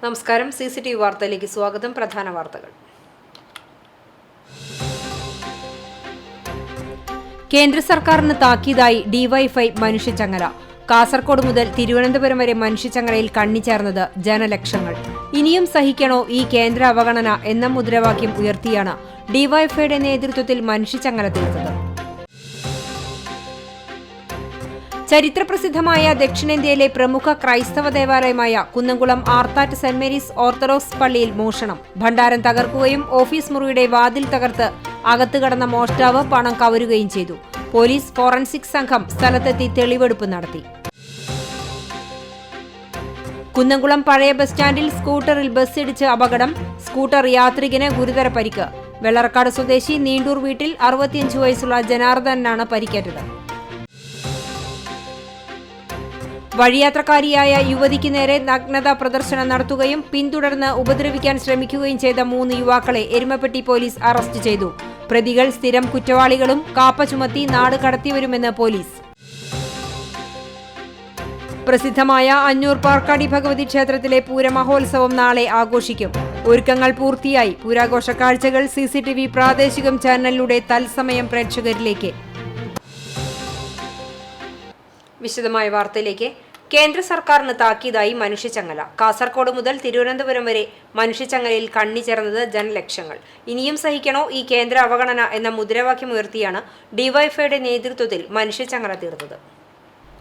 നമസ്കാരം. CCTV വാർത്തയിലേക്ക് സ്വാഗതം. പ്രധാന വാർത്തകൾ. കേന്ദ്ര സർക്കാരിന് താക്കീതായി ഡിവൈഎഫ്ഐ മനുഷ്യച്ചങ്ങല. കാസർഗോഡ് മുതൽ തിരുവനന്തപുരം വരെ മനുഷ്യച്ചങ്ങലയിൽ കണ്ണിച്ചേർന്നത് ജനലക്ഷങ്ങൾ. ഇനിയും സഹിക്കണോ ഈ കേന്ദ്ര അവഗണന എന്ന മുദ്രാവാക്യം ഉയർത്തിയാണ് ഡിവൈഎഫ്ഐയുടെ നേതൃത്വത്തിൽ മനുഷ്യച്ചങ്ങല തീർത്തത്. ചരിത്രപ്രസിദ്ധമായ ദക്ഷിണേന്ത്യയിലെ പ്രമുഖ ക്രൈസ്തവ ദേവാലയമായ Kunnamkulam Arthat saint Mary's Orthodox പള്ളിയിൽ മോഷണം. ഭണ്ഡാരം തകർക്കുകയും ഓഫീസ് മുറിയുടെ വാതിൽ തകർത്ത് അകത്ത് കടന്ന മോഷ്ടാവ് പണം കവരുകയും ചെയ്തു. പോലീസ് ഫോറൻസിക് സംഘം സ്ഥലത്തെത്തി തെളിവെടുപ്പ് നടത്തി. കുന്നംകുളം പഴയ ബസ് സ്റ്റാൻഡിൽ സ്കൂട്ടറിൽ ബസ്സിടിച്ച് അപകടം. സ്കൂട്ടർ യാത്രികന് ഗുരുതര പരിക്ക്. വെള്ളറക്കാട് സ്വദേശി നീണ്ടൂർ വീട്ടിൽ 65 വയസ്സുള്ള ജനാർദ്ദനാണ് പരിക്കേറ്റത്. വഴിയാത്രക്കാരിയായ യുവതിക്ക് നേരെ നഗ്നതാ പ്രദർശനം നടത്തുകയും പിന്തുടർന്ന് ഉപദ്രവിക്കാൻ ശ്രമിക്കുകയും ചെയ്ത 3 യുവാക്കളെ എരുമപ്പെട്ടി പോലീസ് അറസ്റ്റ് ചെയ്തു. പ്രതികൾ സ്ഥിരം കുറ്റവാളികളും കാപ്പ ചുമത്തി നാട് കടത്തിവരുമെന്ന് പോലീസ്. പ്രസിദ്ധമായ അഞ്ഞൂർ പാർക്കാടി ഭഗവതി ക്ഷേത്രത്തിലെ പൂരമഹോത്സവം നാളെ ആഘോഷിക്കും. ഒരുക്കങ്ങൾ പൂർത്തിയായി. പൂരാഘോഷ കാഴ്ചകൾ CCTV പ്രാദേശികം ചാനലിലൂടെ തത്സമയം പ്രേക്ഷകരിലേക്ക്. വിശദമായ വാർത്തയിലേക്ക്. കേന്ദ്ര സർക്കാരിന് താക്കീതായി മനുഷ്യച്ചങ്ങല. കാസർഗോഡ് മുതൽ തിരുവനന്തപുരം വരെ മനുഷ്യച്ചങ്ങലയിൽ കണ്ണിച്ചേർന്നത് ജനലക്ഷങ്ങൾ. ഇനിയും സഹിക്കണോ ഈ കേന്ദ്ര അവഗണന എന്ന മുദ്രാവാക്യം ഉയർത്തിയാണ് ഡിവൈഎഫ്ഐയുടെ നേതൃത്വത്തിൽ മനുഷ്യച്ചങ്ങല തീർത്തത്.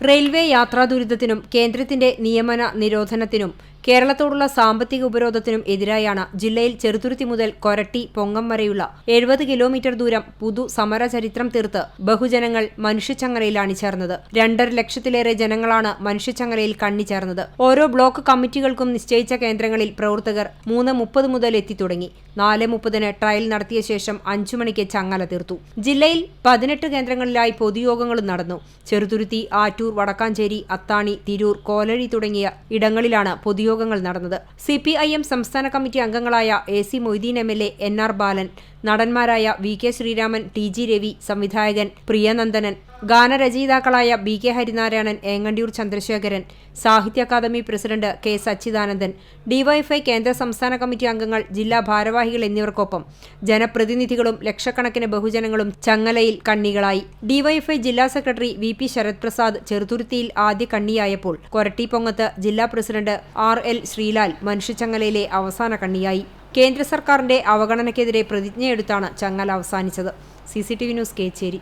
റെയിൽവേ യാത്രാ ദുരിതത്തിനും കേന്ദ്രത്തിന്റെ നിയമന നിരോധനത്തിനും കേരളത്തോടുള്ള സാമ്പത്തിക ഉപരോധത്തിനും എതിരായാണ് ജില്ലയിൽ ചെറുതുരുത്തി മുതൽ കൊരട്ടി പൊങ്ങം വരെയുള്ള 70 കിലോമീറ്റർ ദൂരം പുതു സമരചരിത്രം തീർത്ത് ബഹുജനങ്ങൾ മനുഷ്യച്ചങ്ങലയിൽ അണിചേർന്നത്. 2.5 ലക്ഷത്തിലേറെ ജനങ്ങളാണ് മനുഷ്യച്ചങ്ങലയിൽ കണ്ണിച്ചേർന്നത്. ഓരോ ബ്ലോക്ക് കമ്മിറ്റികൾക്കും നിശ്ചയിച്ച കേന്ദ്രങ്ങളിൽ പ്രവർത്തകർ 3:30 മുതൽ എത്തിത്തുടങ്ങി. 4:30 ട്രയൽ നടത്തിയ ശേഷം 5 മണിക്ക് ചങ്ങല തീർത്തു. ജില്ലയിൽ 18 കേന്ദ്രങ്ങളിലായി പൊതുയോഗങ്ങളും നടന്നു. ചെറുതുരുത്തി, ആറ്റൂർ, വടക്കാഞ്ചേരി, അത്താണി, തിരൂർ, കോലഴി തുടങ്ങിയ ഇടങ്ങളിലാണ് പൊതുയോഗങ്ങൾ നടന്നത്. CPIM സംസ്ഥാന കമ്മിറ്റി അംഗങ്ങളായ AC മൊയ്തീൻ MLA, NR ബാലൻ, നടന്മാരായ VK ശ്രീരാമൻ, TG രവി, സംവിധായകൻ Priyanandanan, ഗാനരചയിതാക്കളായ BK Harinarayanan, Engandiyur Chandrasekharan, Sahitya Akademi president K Sachidanandan, DYFI കേന്ദ്ര സംസ്ഥാന കമ്മിറ്റി അംഗങ്ങൾ, ജില്ലാ ഭാരവാഹികൾ എന്നിവർക്കൊപ്പം ജനപ്രതിനിധികളും ലക്ഷക്കണക്കിന് ബഹുജനങ്ങളും ചങ്ങലയിൽ കണ്ണികളായി. DYFI ജില്ലാ സെക്രട്ടറി VP ശരത് പ്രസാദ് ചെറുതുരുത്തിയിൽ ആദ്യ കണ്ണിയായപ്പോൾ കൊരട്ടിപ്പൊങ്ങത്ത് ജില്ലാ പ്രസിഡന്റ് RL ശ്രീലാൽ മനുഷ്യച്ചങ്ങലയിലെ അവസാന കണ്ണിയായി. കേന്ദ്ര സർക്കാരിന്റെ അവഗണനയ്ക്കെതിരെ പ്രതിജ്ഞയെടുത്താണ് ചങ്ങല അവസാനിച്ചത്. CCTV news Kecheri.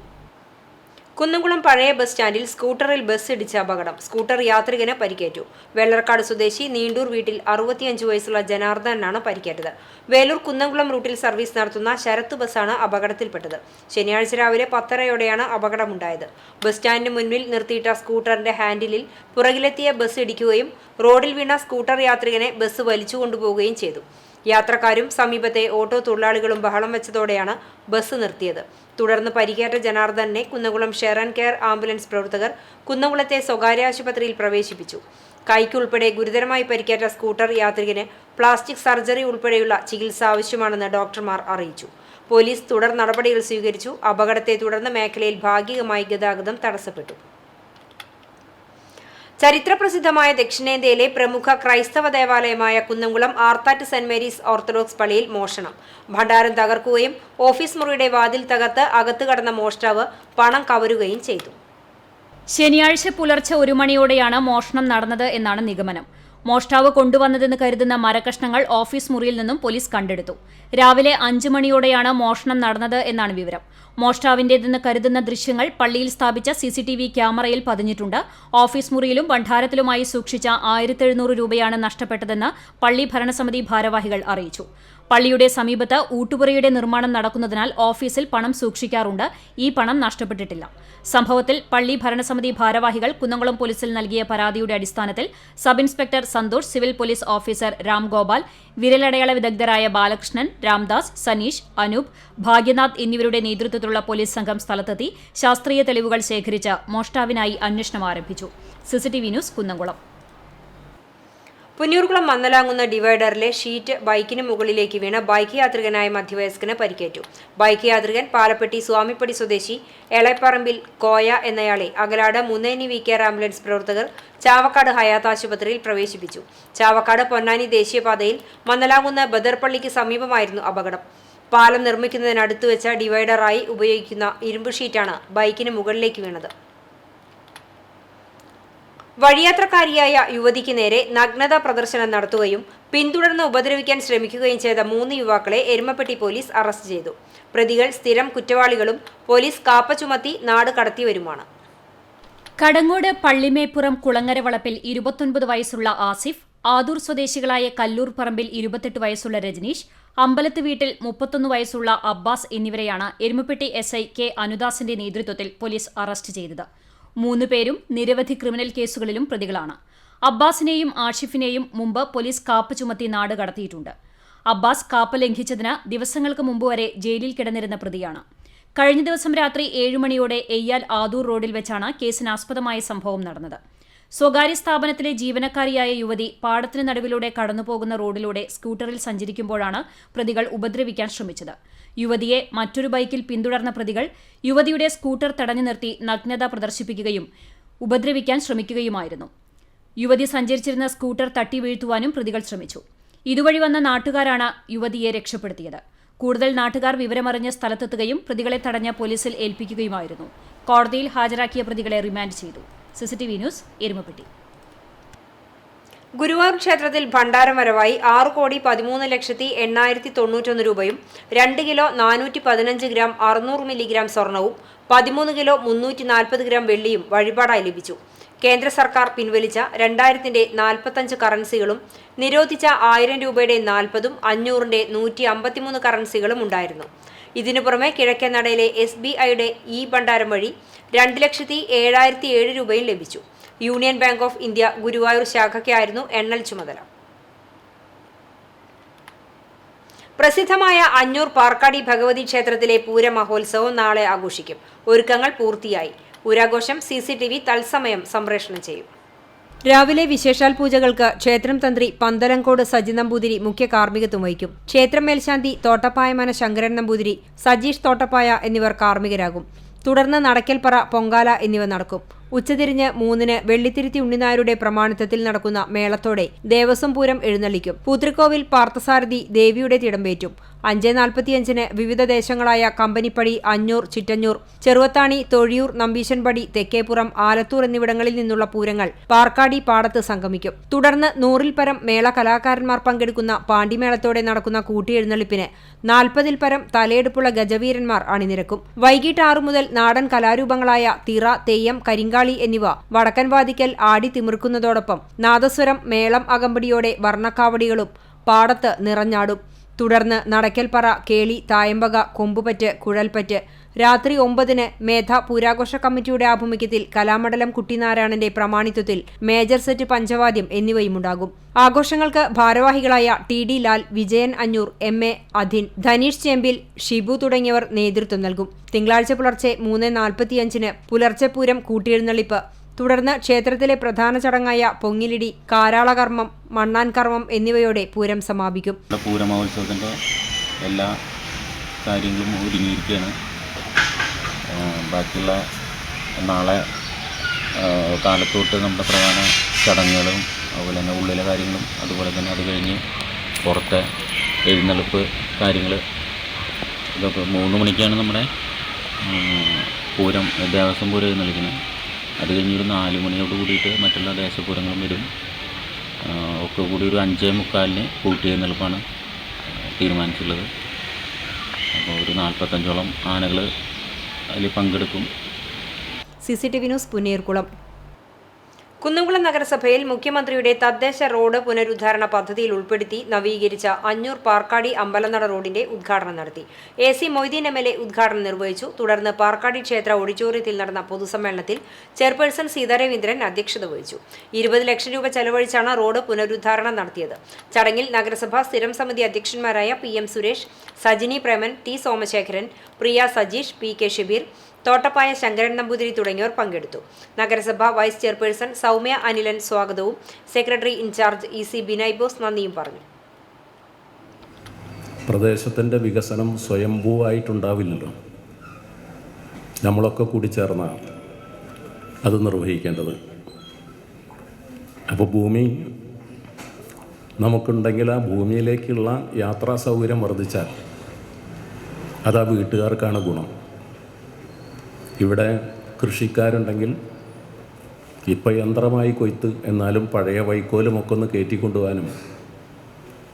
കുന്നംകുളം പഴയ ബസ് സ്റ്റാൻഡിൽ സ്കൂട്ടറിൽ ബസ് ഇടിച്ച അപകടം. സ്കൂട്ടർ യാത്രികന് പരിക്കേറ്റു. വെള്ളറക്കാട് സ്വദേശി നീണ്ടൂർ വീട്ടിൽ 65 വയസ്സുള്ള ജനാർദ്ദനാണ് പരിക്കേറ്റത്. വേലൂർ കുന്നംകുളം റൂട്ടിൽ സർവീസ് നടത്തുന്ന ശരത്ത് ബസ്സാണ് അപകടത്തിൽപ്പെട്ടത്. ശനിയാഴ്ച രാവിലെ 10:30യോടെയാണ് അപകടമുണ്ടായത്. ബസ് സ്റ്റാൻഡിന് മുൻപിൽ നിർത്തിയിട്ട സ്കൂട്ടറിന്റെ ഹാൻഡിലിൽ പുറകിലെത്തിയ ബസ് ഇടിക്കുകയും റോഡിൽ വീണ സ്കൂട്ടർ യാത്രികനെ ബസ് വലിച്ചു കൊണ്ടുപോവുകയും ചെയ്തു. യാത്രക്കാരും സമീപത്തെ ഓട്ടോ തൊഴിലാളികളും ബഹളം വെച്ചതോടെയാണ് ബസ് നിർത്തിയത്. തുടർന്ന് പരിക്കേറ്റ ജനാർദ്ദനെ Kunnamkulam Share and Care ambulance പ്രവർത്തകർ കുന്നംകുളത്തെ സ്വകാര്യ ആശുപത്രിയിൽ പ്രവേശിപ്പിച്ചു. കൈക്കുൾപ്പെടെ ഗുരുതരമായി പരിക്കേറ്റ സ്കൂട്ടർ യാത്രികന് പ്ലാസ്റ്റിക് സർജറി ഉൾപ്പെടെയുള്ള ചികിത്സ ആവശ്യമാണെന്ന് ഡോക്ടർമാർ അറിയിച്ചു. പോലീസ് തുടർ നടപടികൾ സ്വീകരിച്ചു. അപകടത്തെ തുടർന്ന് മേഖലയിൽ ഭാഗികമായി ഗതാഗതം തടസ്സപ്പെട്ടു. ചരിത്രപ്രസിദ്ധമായ ദക്ഷിണേന്ത്യയിലെ പ്രമുഖ ക്രൈസ്തവ ദേവാലയമായ Kunnamkulam Arthat saint Mary's Orthodox പള്ളിയിൽ മോഷണം. ഭണ്ഡാരം തകർക്കുകയും ഓഫീസ് മുറിയുടെ വാതിൽ തകർത്ത് അകത്ത് കടന്ന മോഷ്ടാവ് പണം കവരുകയും ചെയ്തു. ശനിയാഴ്ച പുലർച്ചെ 1 മണിയോടെയാണ് മോഷണം നടന്നത് എന്നാണ് നിഗമനം. മോഷ്ടാവ് കൊണ്ടുവന്നതെന്ന് കരുതുന്ന മരക്കഷ്ണങ്ങൾ ഓഫീസ് മുറിയിൽ നിന്നും പോലീസ് കണ്ടെടുത്തു. രാവിലെ 5 മണിയോടെയാണ് മോഷണം നടന്നത് എന്നാണ് വിവരം. മോഷ്ടാവിന്റേതെന്ന് കരുതുന്ന ദൃശ്യങ്ങൾ പള്ളിയിൽ സ്ഥാപിച്ച CCTV ക്യാമറയിൽ പതിഞ്ഞിട്ടുണ്ട്. ഓഫീസ് മുറിയിലും ഭണ്ഡാരത്തിലുമായി സൂക്ഷിച്ച 1700 രൂപയാണ് നഷ്ടപ്പെട്ടതെന്ന് പള്ളി ഭരണസമിതി ഭാരവാഹികൾ അറിയിച്ചു. പള്ളിയുടെ സമീപത്ത് ഊട്ടുപുരയുടെ നിർമ്മാണം നടക്കുന്നതിനാൽ ഓഫീസിൽ പണം സൂക്ഷിക്കാറുണ്ട്. ഈ പണം നഷ്ടപ്പെട്ടിട്ടില്ല. സംഭവത്തിൽ പള്ളി ഭരണസമിതി ഭാരവാഹികൾ കുന്നംകുളം പോലീസിൽ നൽകിയ പരാതിയുടെ അടിസ്ഥാനത്തിൽ sub inspector Santhosh, civil police officer Ramgopal, വിരലടയാള വിദഗ്ധരായ ബാലകൃഷ്ണൻ, രാംദാസ്, സനീഷ്, അനൂപ്, ഭാഗ്യനാഥ് എന്നിവരുടെ നേതൃത്വത്തിലുള്ള പോലീസ് സംഘം സ്ഥലത്തെത്തി ശാസ്ത്രീയ തെളിവുകൾ ശേഖരിച്ച് മോഷ്ടാവിനായി അന്വേഷണം ആരംഭിച്ചു. CCTV news Kunnamkulam. പുന്നൂർകുളം മന്നലാങ്ങുന്ന ഡിവൈഡറിലെ ഷീറ്റ് ബൈക്കിന് മുകളിലേക്ക് വീണ് ബൈക്ക് യാത്രികനായ മധ്യവയസ്കന് പരിക്കേറ്റു. ബൈക്ക് യാത്രികൻ പാലപ്പെട്ടി സ്വാമിപ്പടി സ്വദേശി എളയപ്പറമ്പിൽ കോയ എന്നയാളെ അകലാട് മുന്നേനി വി കെയർ ആംബുലൻസ് പ്രവർത്തകർ ചാവക്കാട് ഹയാത്ത് ആശുപത്രിയിൽ പ്രവേശിപ്പിച്ചു. ചാവക്കാട് പൊന്നാനി ദേശീയപാതയിൽ മന്നലാങ്ങുന്ന ബദർപള്ളിക്ക് സമീപമായിരുന്നു അപകടം. പാലം നിർമ്മിക്കുന്നതിനടുത്ത് വെച്ച ഡിവൈഡറായി ഉപയോഗിക്കുന്ന ഇരുമ്പ് ഷീറ്റാണ് ബൈക്കിന് മുകളിലേക്ക് വീണത്. വഴിയാത്രക്കാരിയായ യുവതിക്ക് നേരെ നഗ്നതാ പ്രദർശനം നടത്തുകയും പിന്തുടർന്ന് ഉപദ്രവിക്കാൻ ശ്രമിക്കുകയും ചെയ്ത 3 യുവാക്കളെ എരുമപ്പെട്ടി പോലീസ് അറസ്റ്റ് ചെയ്തു. പ്രതികൾ സ്ഥിരം കുറ്റവാളികളും പോലീസ് കാപ്പ ചുമത്തി നാട് കടത്തിവരുമാണ്. കടങ്ങോട് പള്ളിമേപ്പുറം കുളങ്ങര വളപ്പിൽ 29 വയസ്സുള്ള ആസിഫ്, ആദൂർ സ്വദേശികളായ കല്ലൂർ പറമ്പിൽ 28 വയസ്സുള്ള രജനീഷ്, അമ്പലത്ത് വീട്ടിൽ 31 വയസ്സുള്ള അബ്ബാസ് എന്നിവരെയാണ് എരുമപ്പെട്ടി SI കെ അനുദാസിന്റെ നേതൃത്വത്തിൽ പോലീസ് അറസ്റ്റ് ചെയ്തത്. 3 പേരും നിരവധി ക്രിമിനൽ കേസുകളിലും പ്രതികളാണ്. അബ്ബാസിനെയും ആഷിഫിനെയും മുമ്പ് പോലീസ് കാപ്പ് ചുമത്തി നാട് കടത്തിയിട്ടുണ്ട്. അബ്ബാസ് കാപ്പ് ലംഘിച്ചതിന് ദിവസങ്ങൾക്ക് മുമ്പ് വരെ ജയിലിൽ കിടന്നിരുന്ന പ്രതിയാണ്. കഴിഞ്ഞ ദിവസം രാത്രി 7 മണിയോടെ എയ്യാൽ ആദൂർ റോഡിൽ വെച്ചാണ് കേസിനാസ്പദമായ സംഭവം നടന്നത്. സ്വകാര്യ സ്ഥാപനത്തിലെ ജീവനക്കാരിയായ യുവതി പാടത്തിന് നടുവിലൂടെ കടന്നുപോകുന്ന റോഡിലൂടെ സ്കൂട്ടറിൽ സഞ്ചരിക്കുമ്പോഴാണ് പ്രതികൾ ഉപദ്രവിക്കാൻ ശ്രമിച്ചത്. യുവതിയെ മറ്റൊരു ബൈക്കിൽ പിന്തുടർന്ന പ്രതികൾ യുവതിയുടെ സ്കൂട്ടർ തടഞ്ഞു നിർത്തി നഗ്നത പ്രദർശിപ്പിക്കുകയും ഉപദ്രവിക്കാൻ ശ്രമിക്കുകയുമായിരുന്നു. യുവതി സഞ്ചരിച്ചിരുന്ന സ്കൂട്ടർ തട്ടി വീഴ്ത്തുവാനും പ്രതികൾ ശ്രമിച്ചു. ഇതുവഴി വന്ന നാട്ടുകാരാണ് യുവതിയെ രക്ഷപ്പെടുത്തിയത്. കൂടുതൽ നാട്ടുകാർ വിവരമറിഞ്ഞ് സ്ഥലത്തെത്തുകയും പ്രതികളെ തടഞ്ഞ പോലീസിൽ ഏൽപ്പിക്കുകയുമായിരുന്നു. കോടതിയിൽ ഹാജരാക്കിയ പ്രതികളെ റിമാൻഡ് ചെയ്തു. CCTV news, Erumapetty. ഗുരുവായൂർ ക്ഷേത്രത്തിൽ ഭണ്ഡാരം വരവായി 6,13,8091 രൂപയും 2 കിലോ 415 ഗ്രാം 600 മില്ലിഗ്രാം സ്വർണവും 13 കിലോ 340 ഗ്രാം വെള്ളിയും വഴിപാടായി ലഭിച്ചു. കേന്ദ്ര സർക്കാർ പിൻവലിച്ച 2000-ന്റെ 45 കറൻസികളും നിരോധിച്ച 1000 രൂപയുടെ 40-ഉം 500-ന്റെ 153 കറൻസികളും ഉണ്ടായിരുന്നു. ഇതിനു പുറമെ കിഴക്കേനടയിലെ SBIയുടെ ഈ ഭണ്ഡാരം വഴി 2,07,007 രൂപയും ലഭിച്ചു. Union Bank of India Guruvayur ശാഖയ്ക്കായിരുന്നു എണ്ണൽ ചുമതല. പ്രസിദ്ധമായ അഞ്ഞൂർ പാർക്കാടി ഭഗവതി ക്ഷേത്രത്തിലെ പൂര മഹോത്സവം നാളെ ആഘോഷിക്കും. ഒരുക്കങ്ങൾ പൂർത്തിയായി. പൂരാഘോഷം CCTV തത്സമയം സംപ്രേഷണം ചെയ്യും. രാവിലെ വിശേഷാൽ പൂജകൾക്ക് ക്ഷേത്രം തന്ത്രി പന്തലങ്കോട് സജി നമ്പൂതിരി മുഖ്യ കാർമ്മികത്വം വഹിക്കും. ക്ഷേത്രം മേൽശാന്തി തോട്ടപ്പായമന ശങ്കരൻ നമ്പൂതിരി, സജീഷ് തോട്ടപ്പായ എന്നിവർ കാർമ്മികരാകും. തുടർന്ന് നടക്കൽപ്പറ, പൊങ്കാല എന്നിവ നടക്കും. ഉച്ചതിരിഞ്ഞ് 3-ന് വെള്ളിത്തിരുത്തി ഉണ്ണിനായരുടെ പ്രമാണിത്വത്തിൽ നടക്കുന്ന മേളത്തോടെ ദേവസ്വം പൂരം എഴുന്നള്ളിക്കും. പൂതൃക്കോവിൽ പാർത്ഥസാരഥി ദേവിയുടെ തിടമ്പേറ്റും. 5:45-ന് വിവിധ ദേശങ്ങളായ കമ്പനിപ്പടി, അഞ്ഞൂർ, ചിറ്റഞ്ഞൂർ, ചെറുവത്താണി, തൊഴിയൂർ, നമ്പീശൻപടി, തെക്കേപ്പുറം, ആലത്തൂർ എന്നിവിടങ്ങളിൽ നിന്നുള്ള പൂരങ്ങൾ പാർക്കാടി പാടത്ത് സംഗമിക്കും. തുടർന്ന് 100-ൽ പരം മേള കലാകാരന്മാർ പങ്കെടുക്കുന്ന പാണ്ടിമേളത്തോടെ നടക്കുന്ന കൂട്ടിയെഴുന്നള്ളിപ്പിന് 40-ൽ പരം തലയെടുപ്പുള്ള ഗജവീരന്മാർ അണിനിരക്കും. വൈകിട്ട് 6 മുതൽ നാടൻ കലാരൂപങ്ങളായ തിറ, തെയ്യം, കരിങ്കാളി എന്നിവ വടക്കൻ വാതിക്കൽ ആടി തിമിർക്കുന്നതോടൊപ്പം നാദസ്വരം, മേളം, അകമ്പടിയോടെ വർണ്ണക്കാവടികളും പാടത്ത് നിറഞ്ഞാടും. തുടർന്ന് നടക്കൽപ്പറ, കേളി, തായമ്പക, കൊമ്പുപറ്റ്, കുഴൽപ്പറ്റ്. രാത്രി 9-ന് മേധ പൂരാഘോഷ കമ്മിറ്റിയുടെ ആഭിമുഖ്യത്തിൽ കലാമണ്ഡലം കുട്ടിനാരായണന്റെ പ്രമാണിത്വത്തിൽ മേജർ സെറ്റ് പഞ്ചവാദ്യം എന്നിവയുമുണ്ടാകും. ആഘോഷങ്ങൾക്ക് ഭാരവാഹികളായ TD ലാൽ, വിജയൻ അഞ്ഞൂർ, MA അധിൻ, ധനീഷ് ചേമ്പിൽ, ഷിബു തുടങ്ങിയവർ നേതൃത്വം നൽകും. തിങ്കളാഴ്ച പുലർച്ചെ 3:45-ന് പുലർച്ചെ പൂരം കൂട്ടിയെഴുന്നള്ളിപ്പ്. തുടർന്ന് ക്ഷേത്രത്തിലെ പ്രധാന ചടങ്ങായ പൊങ്ങിലിടി, കാരാളകർമ്മം, മണ്ണാൻ കർമ്മം എന്നിവയോടെ പൂരം സമാപിക്കും. പൂരമഹോത്സവത്തിൻ്റെ എല്ലാ കാര്യങ്ങളും ഒരുങ്ങിയിരിക്കുകയാണ്. ബാക്കിയുള്ള നാളെ കാലത്തോട്ട് നമ്മുടെ പ്രധാന ചടങ്ങുകളും അതുപോലെ തന്നെ ഉള്ളിലെ കാര്യങ്ങളും അതുപോലെ തന്നെ അത് കഴിഞ്ഞ് പുറത്തെ എഴുന്നള്ളിപ്പ് കാര്യങ്ങൾ ഇതൊക്കെ 3 മണിക്കാണ് നമ്മുടെ പൂരം, ദേവസ്വം പൂരം എഴുന്നള്ളിക്കുന്നത്. അത് കഴിഞ്ഞൊരു 4 മണിയോട് കൂടിയിട്ട് മറ്റുള്ള ദേശപൂരങ്ങളും വരും. ഒക്കെ കൂടി ഒരു 5:45-ന് കൂട്ടിയെഴുന്നള്ളിപ്പാണ് തീരുമാനിച്ചിട്ടുള്ളത്. അപ്പോൾ ഒരു 45ഓളം ആനകൾ അതിൽ പങ്കെടുക്കും. CCTV news, Punnayurkulam. കുന്നംകുളം നഗരസഭയിൽ മുഖ്യമന്ത്രിയുടെ തദ്ദേശ റോഡ് പുനരുദ്ധാരണ പദ്ധതിയിൽ ഉൾപ്പെടുത്തി നവീകരിച്ച അഞ്ഞൂർ പാർക്കാടി അമ്പലനട റോഡിന്റെ ഉദ്ഘാടനം നടത്തി. AC മൊയ്തീൻ MLA ഉദ്ഘാടനം നിർവഹിച്ചു. തുടർന്ന് പാർക്കാടി ക്ഷേത്ര ഓഡിറ്റോറിയത്തിൽ നടന്ന പൊതുസമ്മേളനത്തിൽ ചെയർപേഴ്സൺ സീതാരവീന്ദ്രൻ അധ്യക്ഷത വഹിച്ചു. 20 ലക്ഷം രൂപ ചെലവഴിച്ചാണ് റോഡ് പുനരുദ്ധാരണം നടത്തിയത്. ചടങ്ങിൽ നഗരസഭാ സ്ഥിരം സമിതി അധ്യക്ഷന്മാരായ PM സുരേഷ്, സജിനി പ്രേമൻ, T സോമശേഖരൻ, പ്രിയ സജീഷ്, PK ഷബീർ, തോട്ടപ്പായ ശങ്കരൻ നമ്പൂതിരി തുടങ്ങിയവർ പങ്കെടുത്തു. നഗരസഭ വൈസ് ചെയർപേഴ്സൺ സൗമ്യ അനിലൻ സ്വാഗതവും secretary in charge EC Binay Bose നന്ദിയും പറഞ്ഞു. പ്രദേശത്തിൻ്റെ വികസനം സ്വയംഭൂവായിട്ടുണ്ടാവില്ലല്ലോ. നമ്മളൊക്കെ കൂടി ചേർന്നാണ് അത് നിർവഹിക്കേണ്ടത്. അപ്പോൾ ഭൂമി നമുക്കുണ്ടെങ്കിൽ ആ ഭൂമിയിലേക്കുള്ള യാത്രാ സൗകര്യം വർദ്ധിച്ചാൽ അത് ആ വീട്ടുകാർക്കാണ് ഗുണം. ഇവിടെ കൃഷിക്കാരുണ്ടെങ്കിൽ ഇപ്പോൾ യന്ത്രമായി കൊയ്ത്ത്, എന്നാലും പഴയ വൈക്കോലുമൊക്കെ ഒന്ന് കയറ്റിക്കൊണ്ടുപോകാനും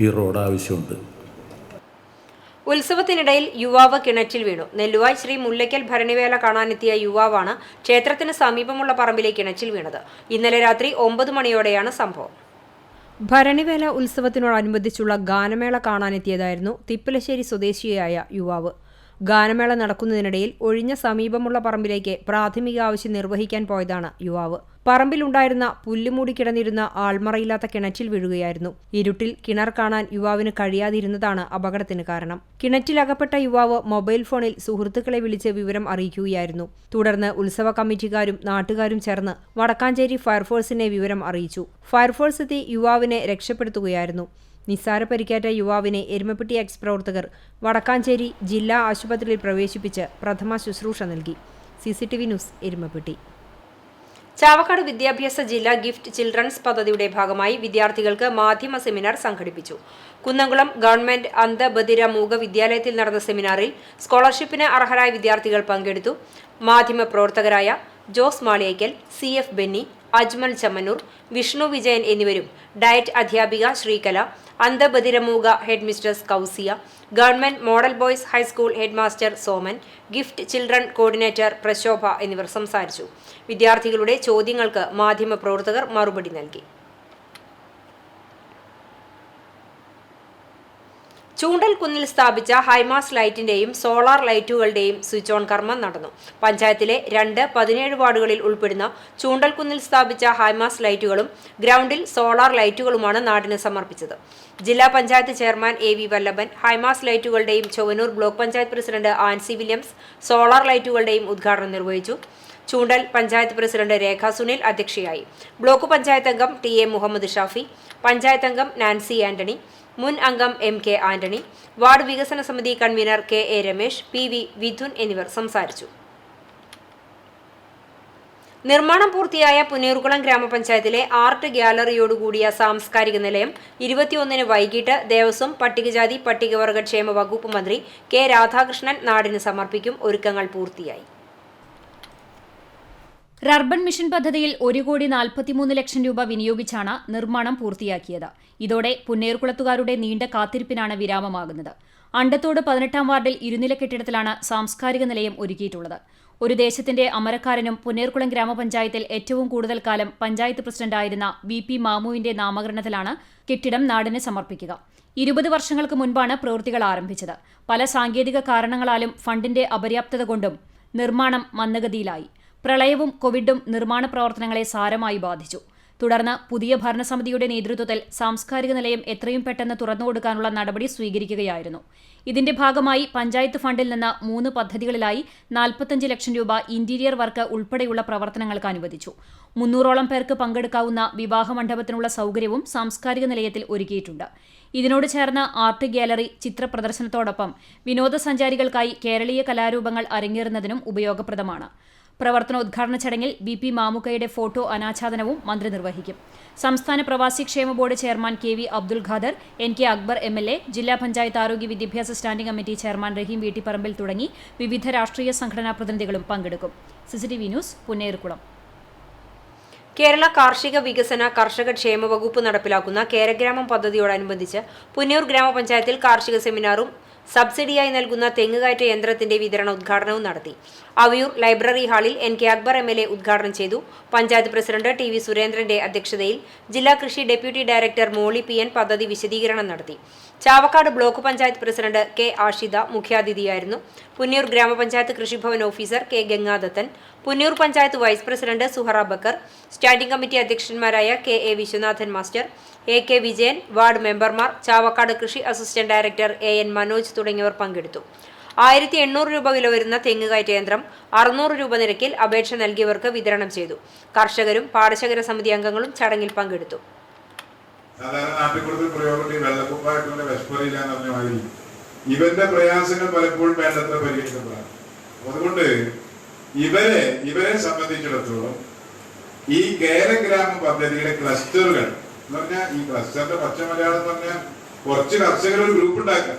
ഈ റോഡ് ആവശ്യമുണ്ട്. ഉത്സവത്തിനിടയിൽ യുവാവ് കിണറ്റിൽ വീണു. നെല്ലുവായ് ശ്രീ മുല്ലയ്ക്കൽ ഭരണിവേല കാണാനെത്തിയ യുവാവാണ് ക്ഷേത്രത്തിന് സമീപമുള്ള പറമ്പിലെ കിണറ്റിൽ വീണത്. ഇന്നലെ രാത്രി 9 മണിയോടെയാണ് സംഭവം. ഭരണിവേല ഉത്സവത്തിനോടനുബന്ധിച്ചുള്ള ഗാനമേള കാണാനെത്തിയതായിരുന്നു തിപ്പലശ്ശേരി സ്വദേശിയായ യുവാവ്. ഗാനമേള നടക്കുന്നതിനിടയിൽ ഒഴിഞ്ഞ സമീപമുള്ള പറമ്പിലേക്ക് പ്രാഥമിക ആവശ്യം നിർവഹിക്കാൻ പോയതാണ് യുവാവ്. പറമ്പിലുണ്ടായിരുന്ന പുല്ലുമൂടി കിടന്നിരുന്ന ആൾമറയില്ലാത്ത കിണറ്റിൽ വീഴുകയായിരുന്നു. ഇരുട്ടിൽ കിണർ കാണാൻ യുവാവിന് കഴിയാതിരുന്നതാണ് അപകടത്തിന് കാരണം. കിണറ്റിലകപ്പെട്ട യുവാവ് മൊബൈൽ ഫോണിൽ സുഹൃത്തുക്കളെ വിളിച്ച് വിവരം അറിയിക്കുകയായിരുന്നു. തുടർന്ന് ഉത്സവ കമ്മിറ്റിക്കാരും നാട്ടുകാരും ചേർന്ന് വടക്കാഞ്ചേരി ഫയർഫോഴ്സിനെ വിവരം അറിയിച്ചു. ഫയർഫോഴ്സ് എത്തി യുവാവിനെ രക്ഷപ്പെടുത്തുകയായിരുന്നു. നിസ്സാര പരിക്കേറ്റ യുവാവിനെ എരുമപ്പെട്ടി എക്സ് പ്രവർത്തകർ വടക്കാഞ്ചേരി ജില്ലാ ആശുപത്രിയിൽ പ്രവേശിപ്പിച്ച് പ്രഥമ ശുശ്രൂഷ നൽകി. CCTV news, Erumapetty. ചാവക്കാട് വിദ്യാഭ്യാസ ജില്ലാ ഗിഫ്റ്റ് ചിൽഡ്രൻസ് പദ്ധതിയുടെ ഭാഗമായി വിദ്യാർത്ഥികൾക്ക് മാധ്യമ സെമിനാർ സംഘടിപ്പിച്ചു. കുന്നംകുളം ഗവൺമെന്റ് അന്ധബധിര മൂക വിദ്യാലയത്തിൽ നടന്ന സെമിനാറിൽ സ്കോളർഷിപ്പിന് അർഹരായ വിദ്യാർത്ഥികൾ പങ്കെടുത്തു. മാധ്യമ പ്രവർത്തകരായ ജോസ് മാളിയേക്കൽ, CF ബെന്നി, അജ്മൽ ചമ്മന്നൂർ, വിഷ്ണു വിജയൻ എന്നിവരും ഡയറ്റ് അധ്യാപിക ശ്രീകല, അന്ധബധിരമൂക headmistress Kousiya, government model boys high school headmaster Soman, gift children coordinator Prashobha എന്നിവർ സംസാരിച്ചു. വിദ്യാർത്ഥികളുടെ ചോദ്യങ്ങൾക്ക് മാധ്യമ പ്രവർത്തകർ മറുപടി നൽകി. ചൂണ്ടൽ കുന്നിൽ സ്ഥാപിച്ച ഹൈമാസ് ലൈറ്റിന്റെയും സോളാർ ലൈറ്റുകളുടെയും സ്വിച്ച് ഓൺ കർമ്മം നടന്നു. പഞ്ചായത്തിലെ 2-17 വാർഡുകളിൽ ഉൾപ്പെടുന്ന ചൂണ്ടൽ കുന്നിൽ സ്ഥാപിച്ച ഹൈമാസ് ലൈറ്റുകളും ഗ്രൗണ്ടിൽ സോളാർ ലൈറ്റുകളുമാണ് നാടിന് സമർപ്പിച്ചത്. ജില്ലാ panchayat chairman AV Vallabhan high mast ലൈറ്റുകളുടെയും Chowannur block panchayat president Ancy Williams solar ലൈറ്റുകളുടെയും ഉദ്ഘാടനം നിർവഹിച്ചു. ചൂണ്ടൽ പഞ്ചായത്ത് പ്രസിഡന്റ് രേഖ സുനിൽ അധ്യക്ഷയായി. ബ്ലോക്ക് പഞ്ചായത്ത് അംഗം TA മുഹമ്മദ് ഷാഫി, പഞ്ചായത്ത് അംഗം നാൻസി ആന്റണി, മുൻ അംഗം MK ആന്റണി, വാർഡ് വികസന സമിതി convener KA Ramesh, PV Vidhun എന്നിവർ സംസാരിച്ചു. നിർമ്മാണം പൂർത്തിയായ പുന്നയൂർകുളം ഗ്രാമപഞ്ചായത്തിലെ ആർട്ട് ഗ്യാലറിയോടുകൂടിയ സാംസ്കാരിക നിലയം 21-ന് വൈകിട്ട് ദേവസ്വം പട്ടികജാതി പട്ടികവർഗ ക്ഷേമ വകുപ്പ് മന്ത്രി K രാധാകൃഷ്ണൻ നാടിന് സമർപ്പിക്കും. ഒരുക്കങ്ങൾ പൂർത്തിയായി. അർബൻ മിഷൻ പദ്ധതിയിൽ 1,43 ലക്ഷം രൂപ വിനിയോഗിച്ചാണ് നിർമ്മാണം പൂർത്തിയാക്കിയത്. ഇതോടെ പുന്നയൂർകുളത്തുകാരുടെ നീണ്ട കാത്തിരിപ്പിനാണ് വിരാമമാകുന്നത്. അണ്ടത്തോട് 18-ാം വാർഡിൽ ഇരുനില കെട്ടിടത്തിലാണ് സാംസ്കാരിക നിലയം ഒരുക്കിയിട്ടുള്ളത്. ഒരു ദേശത്തിന്റെ അമരക്കാരനും പുന്നയൂർകുളം ഗ്രാമപഞ്ചായത്തിൽ ഏറ്റവും കൂടുതൽ കാലം പഞ്ചായത്ത് പ്രസിഡന്റായിരുന്ന VP മാമുവിന്റെ നാമകരണത്തിലാണ് കെട്ടിടം നാടിന് സമർപ്പിക്കുക. 20 വർഷങ്ങൾക്ക് മുൻപാണ് പ്രവൃത്തികൾ ആരംഭിച്ചത്. പല സാങ്കേതിക കാരണങ്ങളാലും ഫണ്ടിന്റെ അപര്യാപ്തത കൊണ്ടും നിർമ്മാണം മന്ദഗതിയിലായി. പ്രളയവും കോവിഡും നിർമ്മാണ പ്രവർത്തനങ്ങളെ സാരമായി ബാധിച്ചു. തുടർന്ന് പുതിയ ഭരണസമിതിയുടെ നേതൃത്വത്തിൽ സാംസ്കാരിക നിലയം എത്രയും പെട്ടെന്ന് തുറന്നുകൊടുക്കാനുള്ള നടപടി സ്വീകരിക്കുകയായിരുന്നു. ഇതിന്റെ ഭാഗമായി പഞ്ചായത്ത് ഫണ്ടിൽ നിന്ന് 3 പദ്ധതികളിലായി 45 ലക്ഷം രൂപ ഇന്റീരിയർ വർക്ക് ഉൾപ്പെടെയുള്ള പ്രവർത്തനങ്ങൾക്ക് അനുവദിച്ചു. 300ഓളം പേർക്ക് പങ്കെടുക്കാവുന്ന വിവാഹ മണ്ഡപത്തിനുള്ള സൗകര്യവും സാംസ്കാരിക നിലയത്തിൽ ഒരുക്കിയിട്ടുണ്ട്. ഇതിനോട് ചേർന്ന് ആർട്ട് ഗ്യാലറി ചിത്ര പ്രദർശനത്തോടൊപ്പം വിനോദസഞ്ചാരികൾക്കായി കേരളീയ കലാരൂപങ്ങൾ അരങ്ങേറുന്നതിനും ഉപയോഗപ്രദമാണ്. പ്രവർത്തനോദ്ഘാടന ചടങ്ങിൽ BP മാമുക്കയുടെ ഫോട്ടോ അനാച്ഛാദനവും മന്ത്രി നിർവഹിക്കും. സംസ്ഥാന പ്രവാസി ക്ഷേമ board chairman KV Abdul Khader, NK Akbar MLA, ജില്ലാ പഞ്ചായത്ത് ആരോഗ്യ വിദ്യാഭ്യാസ സ്റ്റാൻഡിംഗ് കമ്മിറ്റി ചെയർമാൻ റഹീം വീട്ടിപ്പറമ്പിൽ തുടങ്ങി വിവിധ രാഷ്ട്രീയ സംഘടനാ പ്രതിനിധികളും പങ്കെടുക്കും. CCTV news, Punnayurkulam. കേരള കാർഷിക വികസന കർഷക ക്ഷേമ വകുപ്പ് നടപ്പിലാക്കുന്ന കേരഗ്രാമം പദ്ധതിയോടനുബന്ധിച്ച് പുന്നയൂർ ഗ്രാമപഞ്ചായത്തിൽ കാർഷിക സെമിനാറും സബ്സിഡിയായി നൽകുന്ന തെങ്ങുകയറ്റ യന്ത്രത്തിന്റെ വിതരണ ഉദ്ഘാടനവും നടത്തി. അവയൂർ ലൈബ്രറി ഹാളിൽ NK അക്ബർ MLA ഉദ്ഘാടനം ചെയ്തു. പഞ്ചായത്ത് പ്രസിഡന്റ് TV സുരേന്ദ്രന്റെ അധ്യക്ഷതയിൽ ജില്ലാ കൃഷി ഡെപ്യൂട്ടി ഡയറക്ടർ മോളി PN പദ്ധതി വിശദീകരണം നടത്തി. Chavakkad block panchayat president K Ashitha മുഖ്യാതിഥിയായിരുന്നു. പുന്നയൂർ ഗ്രാമപഞ്ചായത്ത് Krishibhavan officer K Gangadathan, Punnayur panchayat vice president Suhara Bakker, standing committee അധ്യക്ഷന്മാരായ KA Viswanathan master, AK Vijayan, ward മെമ്പർമാർ, ചാവക്കാട് കൃഷി അസിസ്റ്റന്റ് ഡയറക്ടർ AN മനോജ് തുടങ്ങിയവർ പങ്കെടുത്തു. 1800 രൂപ വില വരുന്ന തെങ്ങുകയറ്റ യന്ത്രം 600 രൂപ നിരക്കിൽ അപേക്ഷ നൽകിയവർക്ക് വിതരണം ചെയ്തു. കർഷകരും പാടശേഖര സമിതി അംഗങ്ങളും ചടങ്ങിൽ പങ്കെടുത്തു. സാധാരണ നാട്ടിൻപുറത്തിൽ പ്രയോഗം വെള്ളക്കുപ്പായിട്ടുള്ള വിഷമറിയില്ല എന്ന് പറഞ്ഞ മാതിരി ഇവന്റെ പ്രയാസങ്ങൾ പലപ്പോഴും വേണ്ടത്ര പരിഹരിക്കപ്പെടാം. അതുകൊണ്ട് ഇവരെ സംബന്ധിച്ചിടത്തോളം ഈ കേരഗ്രാമ പദ്ധതിയുടെ ക്ലസ്റ്ററുകൾ എന്ന് പറഞ്ഞാൽ ഈ ക്ലസ്റ്ററിന്റെ പച്ച മലയാളം എന്ന് പറഞ്ഞാൽ കുറച്ച് കർഷകർ ഒരു ഗ്രൂപ്പ് ഉണ്ടാക്കുക.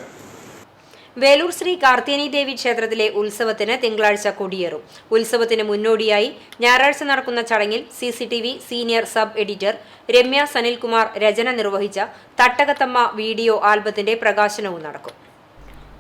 വേലൂർ ശ്രീ കാർത്തിയനി ദേവി ക്ഷേത്രത്തിലെ ഉത്സവത്തിന് തിങ്കളാഴ്ച കൊടിയേറും. ഉത്സവത്തിന് മുന്നോടിയായി ഞായറാഴ്ച നടക്കുന്ന ചടങ്ങിൽ CCTV senior sub editor Ramya Sanilkumar രചന നിർവഹിച്ച തട്ടകത്തമ്മ വീഡിയോ ആൽബത്തിന്റെ പ്രകാശനവും നടക്കും.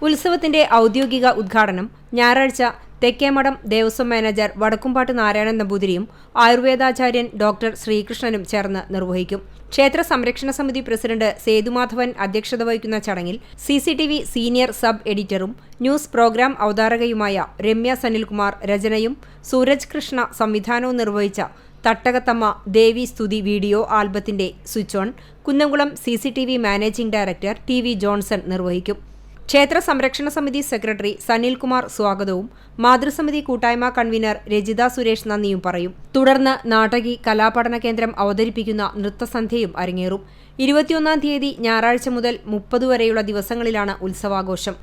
ഉത്സവത്തിന്റെ ഔദ്യോഗിക ഉദ്ഘാടനം ഞായറാഴ്ച തെക്കേമഠം ദേവസ്വം മാനേജർ വടക്കുംപാട്ട് നാരായണൻ നമ്പൂതിരിയും ആയുർവേദാചാര്യൻ ഡോക്ടർ ശ്രീകൃഷ്ണനും ചേർന്ന് നിർവഹിക്കും. ക്ഷേത്ര സംരക്ഷണ സമിതി പ്രസിഡന്റ് സേതുമാധവൻ അധ്യക്ഷത വഹിക്കുന്ന ചടങ്ങിൽ CCTV സീനിയർ സബ് എഡിറ്ററും ന്യൂസ് പ്രോഗ്രാം അവതാരകയുമായ രമ്യ സനിൽകുമാർ രചനയും സൂരജ് കൃഷ്ണ സംവിധാനവും നിർവഹിച്ച തട്ടകത്തമ്മ ദേവി സ്തുതി വീഡിയോ ആൽബത്തിന്റെ switch on Kunnamkulam CCTV managing director TV Johnson നിർവഹിക്കും. ക്ഷേത്ര സംരക്ഷണ സമിതി സെക്രട്ടറി സനിൽകുമാർ സ്വാഗതവും മാതൃസമിതി കൂട്ടായ്മ കൺവീനർ രജിത സുരേഷ് നന്ദിയും പറയും. തുടർന്ന് നാടകി കലാപഠന കേന്ദ്രം അവതരിപ്പിക്കുന്ന നൃത്തസന്ധ്യയും അരങ്ങേറും. 21-ാം തീയതി ഞായറാഴ്ച മുതൽ 30 വരെയുള്ള ദിവസങ്ങളിലാണ് ഉത്സവാഘോഷം.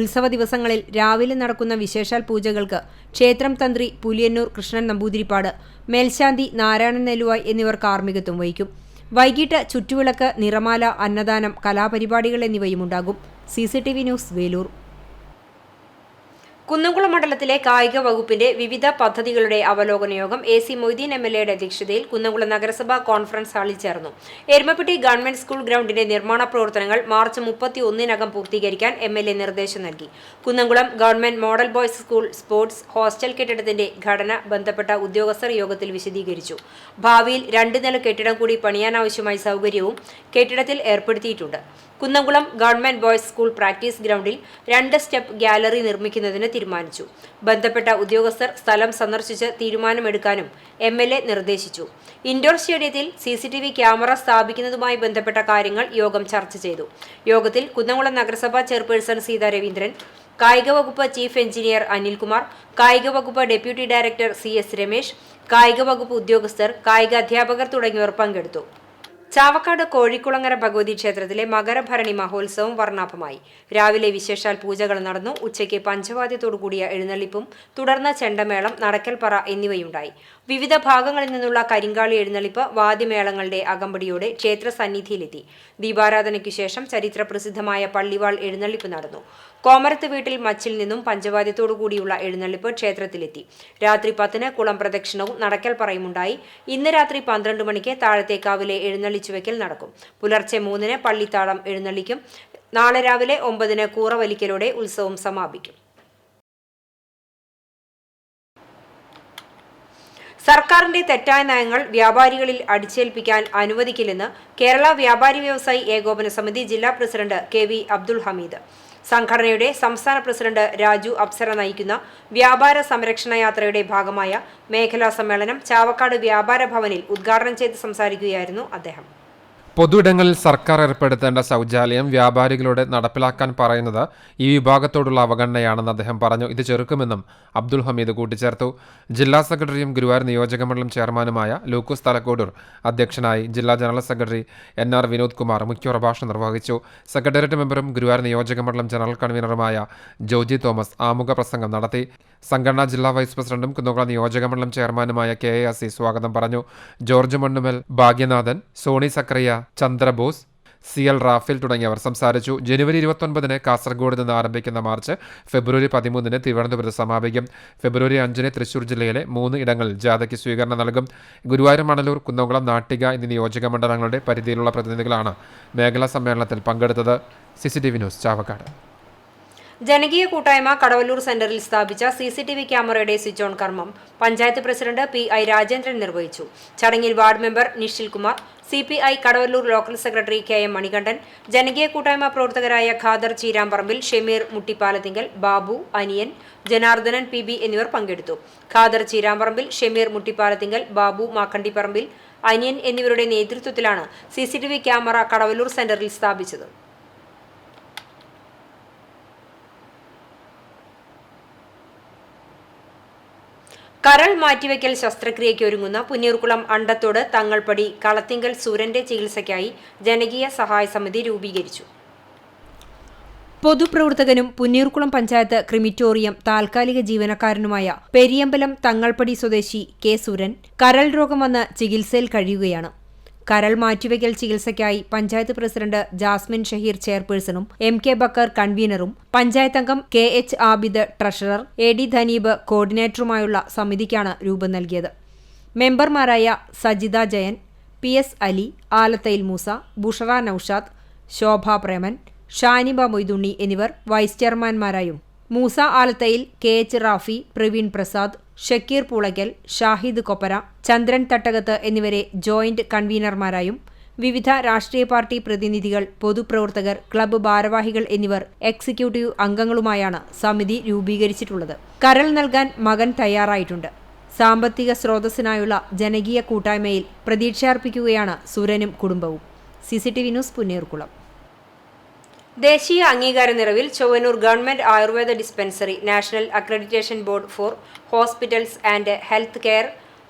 ഉത്സവ ദിവസങ്ങളിൽ രാവിലെ നടക്കുന്ന വിശേഷാൽ പൂജകൾക്ക് ക്ഷേത്രം തന്ത്രി പുലിയന്നൂർ കൃഷ്ണൻ നമ്പൂതിരിപ്പാട്, മേൽശാന്തി നാരായണൻ നെല്ലുവായ് എന്നിവർ കാർമ്മികത്വം വഹിക്കും. വൈകിട്ട് ചുറ്റുവിളക്ക്, നിറമാല, അന്നദാനം, കലാപരിപാടികൾ എന്നിവയുമുണ്ടാകും. CCTV news Veloor. കുന്നംകുളം മണ്ഡലത്തിലെ കായിക വകുപ്പിന്റെ വിവിധ പദ്ധതികളുടെ അവലോകന യോഗം AC മൊയ്തീൻ MLAയുടെ അധ്യക്ഷതയിൽ കുന്നംകുളം നഗരസഭാ കോൺഫറൻസ് ഹാളിൽ ചേർന്നു. എരുമപ്പെട്ടി ഗവൺമെന്റ് സ്കൂൾ ഗ്രൗണ്ടിന്റെ നിർമ്മാണ പ്രവർത്തനങ്ങൾ മാർച്ച് 31-നകം പൂർത്തീകരിക്കാൻ MLA നിർദ്ദേശം നൽകി. Kunnamkulam government model boys school sports hostel കെട്ടിടത്തിന്റെ ഘടന ബന്ധപ്പെട്ട ഉദ്യോഗസ്ഥർ യോഗത്തിൽ വിശദീകരിച്ചു. ഭാവിയിൽ 2 നില കെട്ടിടം കൂടി പണിയാനാവശ്യമായ സൗകര്യവും കെട്ടിടത്തിൽ ഏർപ്പെടുത്തിയിട്ടുണ്ട്. Kunnamkulam government boys school practice ഗ്രൗണ്ടിൽ 2 സ്റ്റെപ്പ് ഗാലറി നിർമ്മിക്കുന്നതിന് തീരുമാനിച്ചു. ബന്ധപ്പെട്ട ഉദ്യോഗസ്ഥർ സ്ഥലം സന്ദർശിച്ച് തീരുമാനമെടുക്കാനും MLA നിർദ്ദേശിച്ചു. ഇൻഡോർ സ്റ്റേഡിയത്തിൽ CCTV ക്യാമറ സ്ഥാപിക്കുന്നതുമായി ബന്ധപ്പെട്ട കാര്യങ്ങൾ യോഗം ചർച്ച ചെയ്തു. യോഗത്തിൽ കുന്നംകുളം നഗരസഭാ ചെയർപേഴ്സൺ സീതാ രവീന്ദ്രൻ, കായിക വകുപ്പ് ചീഫ് എഞ്ചിനീയർ അനിൽകുമാർ, കായിക വകുപ്പ് ഡെപ്യൂട്ടി ഡയറക്ടർ CS രമേശ്, കായിക വകുപ്പ് ഉദ്യോഗസ്ഥർ, കായിക അധ്യാപകർ തുടങ്ങിയവർ പങ്കെടുത്തു. ചാവക്കാട് കോഴിക്കുളങ്ങര ഭഗവതി ക്ഷേത്രത്തിലെ മകരഭരണി മഹോത്സവം വർണ്ണാഭമായി. രാവിലെ വിശേഷാൽ പൂജകൾ നടന്നു. ഉച്ചയ്ക്ക് പഞ്ചവാദ്യത്തോടുകൂടിയ എഴുന്നള്ളിപ്പും തുടർന്ന് ചെണ്ടമേളം, നടക്കൽപ്പറ എന്നിവയുണ്ടായി. വിവിധ ഭാഗങ്ങളിൽ നിന്നുള്ള കരിങ്കാളി എഴുന്നള്ളിപ്പ് വാദ്യമേളങ്ങളുടെ അകമ്പടിയോടെ ക്ഷേത്ര സന്നിധിയിലെത്തി. ദീപാരാധനയ്ക്കു ശേഷം ചരിത്ര പ്രസിദ്ധമായ പള്ളിവാൾ എഴുന്നള്ളിപ്പ് നടന്നു. കോമരത്ത് വീട്ടിൽ മച്ചിൽ നിന്നും പഞ്ചവാദ്യത്തോടുകൂടിയുള്ള എഴുന്നള്ളിപ്പ് ക്ഷേത്രത്തിലെത്തി. രാത്രി 10-ന് കുളം പ്രദക്ഷിണവും നടക്കൽപ്പറയുമുണ്ടായി. ഇന്ന് രാത്രി 12 മണിക്ക് താഴത്തേക്കാവിലെ എഴുന്നള്ളിച്ചുവെക്കൽ നടക്കും. പുലർച്ചെ 3-ന് പള്ളിത്താളം എഴുന്നള്ളിക്കും. നാളെ രാവിലെ 9-ന് കൂറവലിക്കലോടെ ഉത്സവം സമാപിക്കും. സർക്കാരിന്റെ തെറ്റായ നയങ്ങൾ വ്യാപാരികളിൽ അടിച്ചേൽപ്പിക്കാൻ അനുവദിക്കില്ലെന്ന് കേരള വ്യാപാരി വ്യവസായി ഏകോപന സമിതി ജില്ലാ പ്രസിഡന്റ് KV അബ്ദുൾ ഹമീദ്. സംഘടനയുടെ സംസ്ഥാന പ്രസിഡന്റ് രാജു അപ്സര നയിക്കുന്ന വ്യാപാര സംരക്ഷണ യാത്രയുടെ ഭാഗമായ മേഖലാ സമ്മേളനം ചാവക്കാട് വ്യാപാര ഭവനിൽ ഉദ്ഘാടനം ചെയ്ത് സംസാരിക്കുകയായിരുന്നു അദ്ദേഹം. പൊതുയിടങ്ങളിൽ സർക്കാർ ഏർപ്പെടുത്തേണ്ട ശൗചാലയം വ്യാപാരികളോട് നടപ്പിലാക്കാൻ പറയുന്നത് ഈ വിഭാഗത്തോടുള്ള അവഗണനയാണെന്ന് അദ്ദേഹം പറഞ്ഞു. ഇത് ചെറുക്കുമെന്നും അബ്ദുൾ ഹമീദ് കൂട്ടിച്ചേർത്തു. ജില്ലാ സെക്രട്ടറിയും ഗുരുവായൂർ നിയോജകമണ്ഡലം ചെയർമാനുമായ ലൂക്കോസ് തലക്കോടൂർ അധ്യക്ഷനായി. ജില്ലാ general secretary NR Vinod Kumar മുഖ്യപ്രഭാഷണം നിർവഹിച്ചു. സെക്രട്ടേറിയറ്റ് മെമ്പറും ഗുരുവായൂർ നിയോജകമണ്ഡലം ജനറൽ കൺവീനറുമായ ജോജി തോമസ് ആമുഖ പ്രസംഗം നടത്തി. സംഘടനാ ജില്ലാ വൈസ് പ്രസിഡന്റും കുന്നംകുളം നിയോജകമണ്ഡലം ചെയർമാനുമായ KA അസി സ്വാഗതം പറഞ്ഞു. ജോർജ് മണ്ണുമൽ, ഭാഗ്യനാഥൻ, സോണി സക്രിയ, ചന്ദ്രബോസ്, CL റാഫേൽ തുടങ്ങിയവർ സംസാരിച്ചു. ജനുവരി 29-ന് കാസർഗോഡ് നിന്ന് ആരംഭിക്കുന്ന മാർച്ച് ഫെബ്രുവരി 13-ന് തിരുവനന്തപുരത്ത് സമാപിക്കും. ഫെബ്രുവരി 5-ന് തൃശൂർ ജില്ലയിലെ 3 ഇടങ്ങളിൽ ജാഥയ്ക്ക് സ്വീകരണം നൽകും. ഗുരുവായൂർ, മണലൂർ, കുന്നംകുളം, നാട്ടിക എന്നീ നിയോജക മണ്ഡലങ്ങളുടെ പരിധിയിലുള്ള പ്രതിനിധികളാണ് മേഖലാ സമ്മേളനത്തിൽ പങ്കെടുത്തത്. CCTV news Chavakkad. ജനകീയ കൂട്ടായ്മ കടവല്ലൂർ സെന്ററിൽ സ്ഥാപിച്ച CCTV ക്യാമറയുടെ സ്വിച്ച് ഓൺ കർമ്മം പഞ്ചായത്ത് പ്രസിഡന്റ് PI രാജേന്ദ്രൻ നിർവഹിച്ചു. ചടങ്ങിൽ ward member Nishil Kumar, CPI Kadavallur local secretary KM Manikandan, ജനകീയ കൂട്ടായ്മ പ്രവർത്തകരായ ഖാദർ ചീരാമ്പറമ്പിൽ, ഷമീർ മുട്ടിപ്പാലത്തിങ്കൽ, ബാബു, അനിയൻ, ജനാർദ്ദനൻ PB എന്നിവർ പങ്കെടുത്തു. ഖാദർ ചീരാമ്പറമ്പിൽ, ഷമീർ മുട്ടിപ്പാലത്തിങ്കൽ, ബാബു മാക്കണ്ടിപ്പറമ്പിൽ, അനിയൻ എന്നിവരുടെ നേതൃത്വത്തിലാണ് CCTV ക്യാമറ കടവല്ലൂർ സെന്ററിൽ സ്ഥാപിച്ചത്. കരൾ മാറ്റിവെക്കൽ ശസ്ത്രക്രിയയ്ക്ക് ഒരുങ്ങുന്ന പുന്നീർകുളം അണ്ടത്തോട് തങ്ങൾപ്പടി കളത്തിങ്കൽ സൂരന്റെ ചികിത്സയ്ക്കായി ജനകീയ സഹായ സമിതി രൂപീകരിച്ചു. പൊതുപ്രവർത്തകനും പുന്നീർകുളം പഞ്ചായത്ത് ക്രിമിറ്റോറിയം താൽക്കാലിക ജീവനക്കാരനുമായ പെരിയമ്പലം തങ്ങൾപ്പടി സ്വദേശി കെ സുരൻ കരൾ രോഗം വന്ന് ചികിത്സയിൽ കഴിയുകയാണ്. കരൾ മാറ്റിവെക്കൽ ചികിത്സയ്ക്കായി പഞ്ചായത്ത് പ്രസിഡന്റ് ജാസ്മിൻ ഷഹീർ ചെയർപേഴ്സണും MK ബക്കർ കൺവീനറും പഞ്ചായത്ത് അംഗം KH Abid treasurer, AD Dhaneeb കോർഡിനേറ്ററുമായുള്ള സമിതിക്കാണ് രൂപം നൽകിയത്. മെമ്പർമാരായ സജിത ജയൻ, PS അലി, ആലത്തയിൽ മൂസ, ബുഷറ നൌഷാദ്, ശോഭ പ്രേമൻ, ഷാനിബ മൊയ്തുണ്ണി എന്നിവർ വൈസ് ചെയർമാൻമാരായും മൂസ ആലത്തയിൽ, KH റാഫി, പ്രവീൺ പ്രസാദ്, ഷക്കീർ പൂളയ്ക്കൽ, ഷാഹിദ് കൊപ്പര, ചന്ദ്രൻ തട്ടകത്ത് എന്നിവരെ ജോയിന്റ് കൺവീനർമാരായും വിവിധ രാഷ്ട്രീയ പാർട്ടി പ്രതിനിധികൾ, പൊതുപ്രവർത്തകർ, ക്ലബ്ബ് ഭാരവാഹികൾ എന്നിവർ എക്സിക്യൂട്ടീവ് അംഗങ്ങളുമായാണ് സമിതി രൂപീകരിച്ചിട്ടുള്ളത്. കരൾ നൽകാൻ മകൻ തയ്യാറായിട്ടുണ്ട്. സാമ്പത്തിക സ്രോതസ്സിനായുള്ള ജനകീയ കൂട്ടായ്മയിൽ പ്രതീക്ഷയർപ്പിക്കുകയാണ് സുരനും കുടുംബവും. CCTV news Punneerkulam. ദേശീയ അംഗീകാര നിറവിൽ Chowannur government Ayurveda dispensary National Accreditation Board for Hospitals and Health Care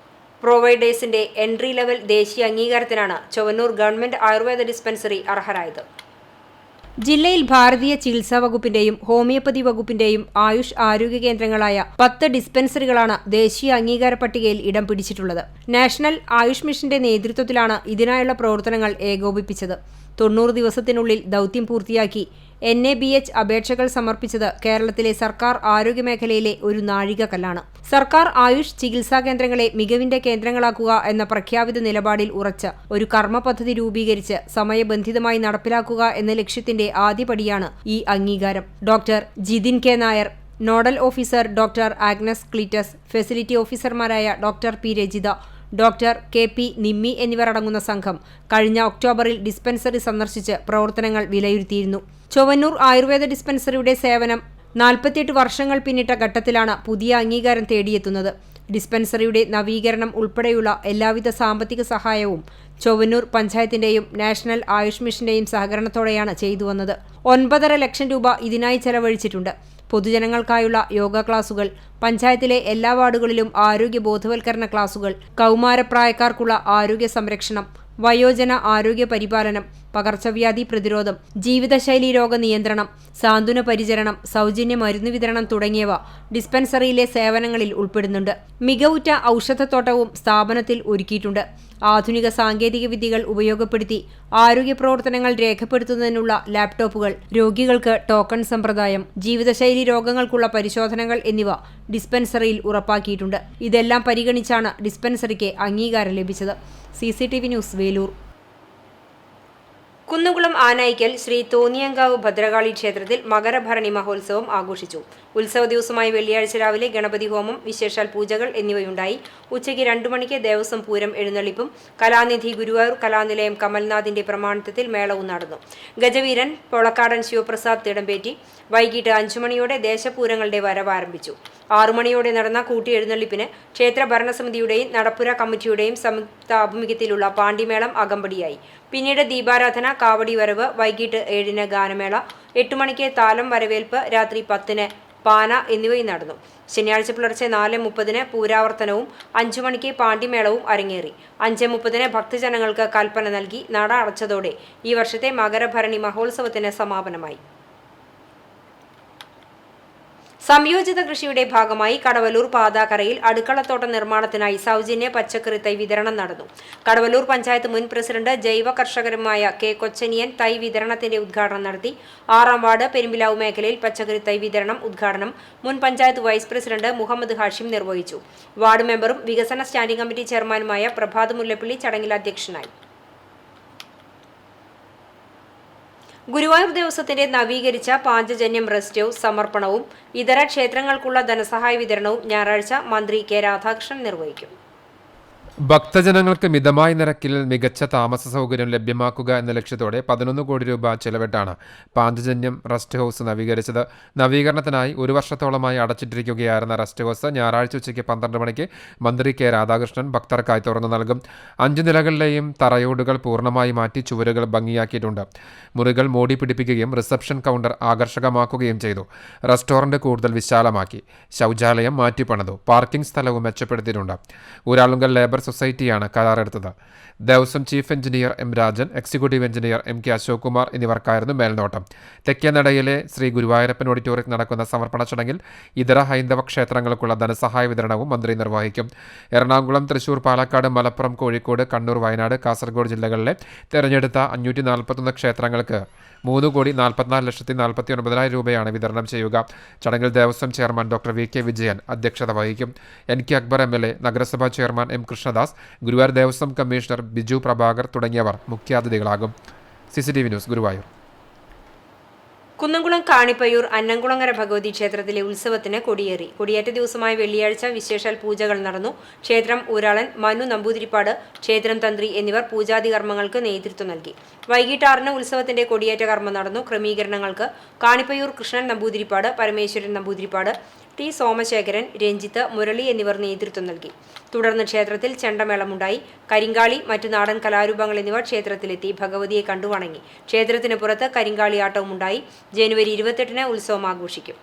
പ്രൊവൈഡേഴ്സിന്റെ എൻട്രി ലെവൽ ദേശീയ അംഗീകാരത്തിനാണ് ചൊവ്വന്നൂർ ഗവൺമെന്റ് ആയുർവേദ ഡിസ്പെൻസറി അർഹരായത്. ജില്ലയിൽ ഭാരതീയ ചികിത്സാ വകുപ്പിന്റെയും ഹോമിയോപ്പതി വകുപ്പിന്റെയും ആയുഷ് ആരോഗ്യ കേന്ദ്രങ്ങളായ 10 ഡിസ്പെൻസറികളാണ് ദേശീയ അംഗീകാര പട്ടികയിൽ ഇടം പിടിച്ചിട്ടുള്ളത്. നാഷണൽ ആയുഷ് മിഷന്റെ നേതൃത്വത്തിലാണ് ഇതിനായുള്ള പ്രവർത്തനങ്ങൾ ഏകോപിപ്പിച്ചത്. 90 ദിവസത്തിനുള്ളിൽ ദൗത്യം പൂർത്തിയാക്കി NABH അപേക്ഷകൾ സമർപ്പിച്ചത് കേരളത്തിലെ സർക്കാർ ആരോഗ്യമേഖലയിലെ ഒരു നാഴികക്കല്ലാണ്. സർക്കാർ ആയുഷ് ചികിത്സാ കേന്ദ്രങ്ങളെ മികവിന്റെ കേന്ദ്രങ്ങളാക്കുക എന്ന പ്രഖ്യാപിത നിലപാടിൽ ഉറച്ച ഒരു കർമ്മ പദ്ധതി രൂപീകരിച്ച് സമയബന്ധിതമായി നടപ്പിലാക്കുക എന്ന ലക്ഷ്യത്തിന്റെ ആദ്യപടിയാണ് ഈ അംഗീകാരം. Doctor Jithin K Nair, nodal officer doctor Agnes Cleetus, facility ഓഫീസർമാരായ doctor P Rajitha, doctor KP Nimmi എന്നിവർ അടങ്ങുന്ന സംഘം കഴിഞ്ഞ ഒക്ടോബറിൽ ഡിസ്പെൻസറി സന്ദർശിച്ച് പ്രവർത്തനങ്ങൾ വിലയിരുത്തിയിരുന്നു. ചൊവ്വന്നൂർ ആയുർവേദ ഡിസ്പെൻസറിയുടെ സേവനം 48 വർഷങ്ങൾ പിന്നിട്ട ഘട്ടത്തിലാണ് പുതിയ അംഗീകാരം തേടിയെത്തുന്നത്. ഡിസ്പെൻസറിയുടെ നവീകരണം ഉൾപ്പെടെയുള്ള എല്ലാവിധ സാമ്പത്തിക സഹായവും ചൊവ്വന്നൂർ പഞ്ചായത്തിന്റെയും നാഷണൽ ആയുഷ് മിഷന്റെയും സഹകരണത്തോടെയാണ് ചെയ്തുവന്നത്. 9.5 ലക്ഷം രൂപ ഇതിനായി ചെലവഴിച്ചിട്ടുണ്ട്. പൊതുജനങ്ങൾക്കായുള്ള യോഗ ക്ലാസുകൾ, പഞ്ചായത്തിലെ എല്ലാ വാർഡുകളിലും ആരോഗ്യ ബോധവൽക്കരണ ക്ലാസുകൾ, കൗമാരപ്രായക്കാർക്കുള്ള ആരോഗ്യ സംരക്ഷണം, വയോജന ആരോഗ്യ പരിപാലനം, പകർച്ചവ്യാധി പ്രതിരോധം, ജീവിതശൈലി രോഗ നിയന്ത്രണം, സാന്ത്വന പരിചരണം, സൗജന്യ മരുന്ന് വിതരണം തുടങ്ങിയവ ഡിസ്പെൻസറിയിലെ സേവനങ്ങളിൽ ഉൾപ്പെടുന്നുണ്ട്. മികവുറ്റ ഔഷധത്തോട്ടവും സ്ഥാപനത്തിൽ ഒരുക്കിയിട്ടുണ്ട്. ആധുനിക സാങ്കേതിക വിദ്യകൾ ഉപയോഗപ്പെടുത്തി ആരോഗ്യ പ്രവർത്തനങ്ങൾ രേഖപ്പെടുത്തുന്നതിനുള്ള ലാപ്ടോപ്പുകൾ, രോഗികൾക്ക് ടോക്കൺ സമ്പ്രദായം, ജീവിതശൈലി രോഗങ്ങൾക്കുള്ള പരിശോധനകൾ എന്നിവ ഡിസ്പെൻസറിയിൽ ഉറപ്പാക്കിയിട്ടുണ്ട്. ഇതെല്ലാം പരിഗണിച്ചാണ് ഡിസ്പെൻസറിക്ക് അംഗീകാരം ലഭിച്ചത്. CCTV news Veloor. കുന്നുകുളം ആനായിക്കൽ ശ്രീ തോന്നിയങ്കാവ് ഭദ്രകാളി ക്ഷേത്രത്തിൽ മകരഭരണി മഹോത്സവം ആഘോഷിച്ചു. ഉത്സവ ദിവസമായ വെള്ളിയാഴ്ച രാവിലെ ഗണപതി ഹോമം, വിശേഷാൽ പൂജകൾ എന്നിവയുണ്ടായി. ഉച്ചയ്ക്ക് 2 മണിക്ക് ദേവസ്വം പൂരം എഴുന്നള്ളിപ്പും കലാനിധി ഗുരുവായൂർ കലാനിലയം കമൽനാഥിന്റെ പ്രമാണത്തിൽ മേളവും നടന്നു. ഗജവീരൻ പൊളക്കാടൻ ശിവപ്രസാദ് തിടമ്പേറ്റി. വൈകിട്ട് 5 മണിയോടെ ദേശപൂരങ്ങളുടെ വരവ് ആരംഭിച്ചു. 6 മണിയോടെ നടന്ന കൂട്ടിയെഴുന്നള്ളിപ്പിന് ക്ഷേത്ര ഭരണസമിതിയുടെയും നടപ്പുര കമ്മിറ്റിയുടെയും സംയുക്ത ആഭിമുഖ്യത്തിലുള്ള പാണ്ടിമേളം അകമ്പടിയായി. പിന്നീട് ദീപാരാധന, കാവടി വരവ്, വൈകിട്ട് 7-ന് ഗാനമേള, 8 മണിക്ക് താലം വരവേൽപ്പ്, രാത്രി 10-ന് പാന എന്നിവയും നടന്നു. ശനിയാഴ്ച പുലർച്ചെ 4:30-ന് പൂരാവർത്തനവും 5 മണിക്ക് പാണ്ടിമേളവും അരങ്ങേറി. 5:30-ന് ഭക്തജനങ്ങൾക്ക് കൽപ്പന നൽകി നട അടച്ചതോടെ ഈ വർഷത്തെ മകരഭരണി മഹോത്സവത്തിന് സമാപനമായി. സംയോജിത കൃഷിയുടെ ഭാഗമായി കടവല്ലൂർ പാതാക്കരയിൽ അടുക്കളത്തോട്ട നിർമ്മാണത്തിനായി സൗജന്യ പച്ചക്കറി തൈ വിതരണം നടന്നു. കടവല്ലൂർ പഞ്ചായത്ത് മുൻ പ്രസിഡന്റ് ജൈവ കർഷകരുമായ K കൊച്ചനിയൻ തൈ വിതരണത്തിന്റെ ഉദ്ഘാടനം നടത്തി. 6-ാം വാർഡ് പെരുമ്പിലാവ് മേഖലയിൽ പച്ചക്കറി തൈ വിതരണം ഉദ്ഘാടനം മുൻ പഞ്ചായത്ത് വൈസ് പ്രസിഡന്റ് മുഹമ്മദ് ഹാഷിം നിർവഹിച്ചു. വാർഡ് മെമ്പറും വികസന സ്റ്റാൻഡിംഗ് കമ്മിറ്റി ചെയർമാനുമായ പ്രഭാത് മുല്ലപ്പള്ളി ചടങ്ങിൽ അധ്യക്ഷനായി. ഗുരുവായൂർ ദേവസ്വത്തിന്റെ നവീകരിച്ച പാഞ്ചജന്യം റെസ്റ്റ് ഹൌസ് സമർപ്പണവും ഇതര ക്ഷേത്രങ്ങൾക്കുള്ള ധനസഹായ വിതരണവും ഞായറാഴ്ച മന്ത്രി K രാധാകൃഷ്ണൻ നിർവഹിക്കും. ഭക്തജനങ്ങൾക്ക് മിതമായ നിരക്കിൽ മികച്ച താമസ സൗകര്യം ലഭ്യമാക്കുക എന്ന ലക്ഷ്യത്തോടെ 11 കോടി രൂപ ചെലവിട്ടാണ് പാഞ്ചജന്യം റെസ്റ്റ് ഹൗസ് നവീകരിച്ചത്. നവീകരണത്തിനായി 1 വർഷത്തോളമായി അടച്ചിട്ടിരിക്കുകയായിരുന്ന റെസ്റ്റ് ഹൗസ് ഞായറാഴ്ച ഉച്ചയ്ക്ക് 12 മണിക്ക് മന്ത്രി കെ രാധാകൃഷ്ണൻ ഭക്തർക്കായി തുറന്നു നൽകും. 5 നിലകളിലെയും തറയോടുകൾ പൂർണ്ണമായി മാറ്റി ചുവരുകൾ ഭംഗിയാക്കിയിട്ടുണ്ട്. മുറികൾ മോടി പിടിപ്പിക്കുകയും റിസപ്ഷൻ കൗണ്ടർ ആകർഷകമാക്കുകയും ചെയ്തു. റെസ്റ്റോറന്റ് കൂടുതൽ വിശാലമാക്കി. ശൗചാലയം മാറ്റിപ്പണിതു. പാർക്കിംഗ് സ്ഥലവും മെച്ചപ്പെടുത്തിയിട്ടുണ്ട്. ഊരാളുങ്കൽ ലേബർ സൊസൈറ്റിയാണ് കരാറെടുത്തത്. Devaswom chief engineer M Rajan, executive engineer M K Ashok Kumar എന്നിവർക്കായിരുന്നു മേൽനോട്ടം. തെക്കേനടയിലെ ശ്രീ ഗുരുവായൂരപ്പൻ ഓഡിറ്റോറിയത്തിൽ നടക്കുന്ന സമർപ്പണ ചടങ്ങിൽ ഇതര ഹൈന്ദവ ക്ഷേത്രങ്ങൾക്കുള്ള ധനസഹായ വിതരണവും മന്ത്രി നിർവഹിക്കും. എറണാകുളം, തൃശൂർ, പാലക്കാട്, മലപ്പുറം, കോഴിക്കോട്, കണ്ണൂർ, വയനാട്, കാസർഗോഡ് ജില്ലകളിലെ തെരഞ്ഞെടുത്ത 541 ക്ഷേത്രങ്ങൾക്ക് 3,44,49,000 രൂപയാണ് വിതരണം ചെയ്യുക. ചടങ്ങിൽ Devaswom chairman doctor V K Vijayan അധ്യക്ഷത വഹിക്കും. എൻ കെ അക്ബർ MLA, നഗരസഭാ chairman M Krishnadas, Guruvayur Devaswom commissioner Biju Prabhakar തുടങ്ങിയവർ മുഖ്യാതിഥികളാകും. CCTV news, Guruvayur. കുന്നംകുളം കാണിപ്പയ്യൂർ അന്നംകുളങ്ങര ഭഗവതി ക്ഷേത്രത്തിലെ ഉത്സവത്തിന് കൊടിയേറി. കൊടിയേറ്റ ദിവസമായ വെള്ളിയാഴ്ച വിശേഷാൽ പൂജകൾ നടന്നു. ക്ഷേത്രം ഊരാളൻ, മനു നമ്പൂതിരിപ്പാട്, ക്ഷേത്രം തന്ത്രി എന്നിവർ പൂജാതി കർമ്മങ്ങൾക്ക് നേതൃത്വം നൽകി. വൈകിട്ട് 6 ഉത്സവത്തിന്റെ കൊടിയേറ്റ കർമ്മം നടന്നു. ക്രമീകരണങ്ങൾക്ക് കാണിപ്പയ്യൂർ കൃഷ്ണൻ നമ്പൂതിരിപ്പാട്, പരമേശ്വരൻ നമ്പൂതിരിപ്പാട്, ടി സോമശേഖരൻ, രഞ്ജിത്ത്, മുരളി എന്നിവർ നേതൃത്വം നൽകി. തുടർന്ന് ക്ഷേത്രത്തിൽ ചെണ്ടമേളമുണ്ടായി. കരിങ്കാളി, മറ്റു നാടൻ കലാരൂപങ്ങൾ എന്നിവ ക്ഷേത്രത്തിലെത്തി ഭഗവതിയെ കണ്ടുവണങ്ങി. ക്ഷേത്രത്തിന് പുറത്ത് കരിങ്കാളിയാട്ടവുമുണ്ടായി. ജനുവരി 28-ന് ഉത്സവം ആഘോഷിക്കും.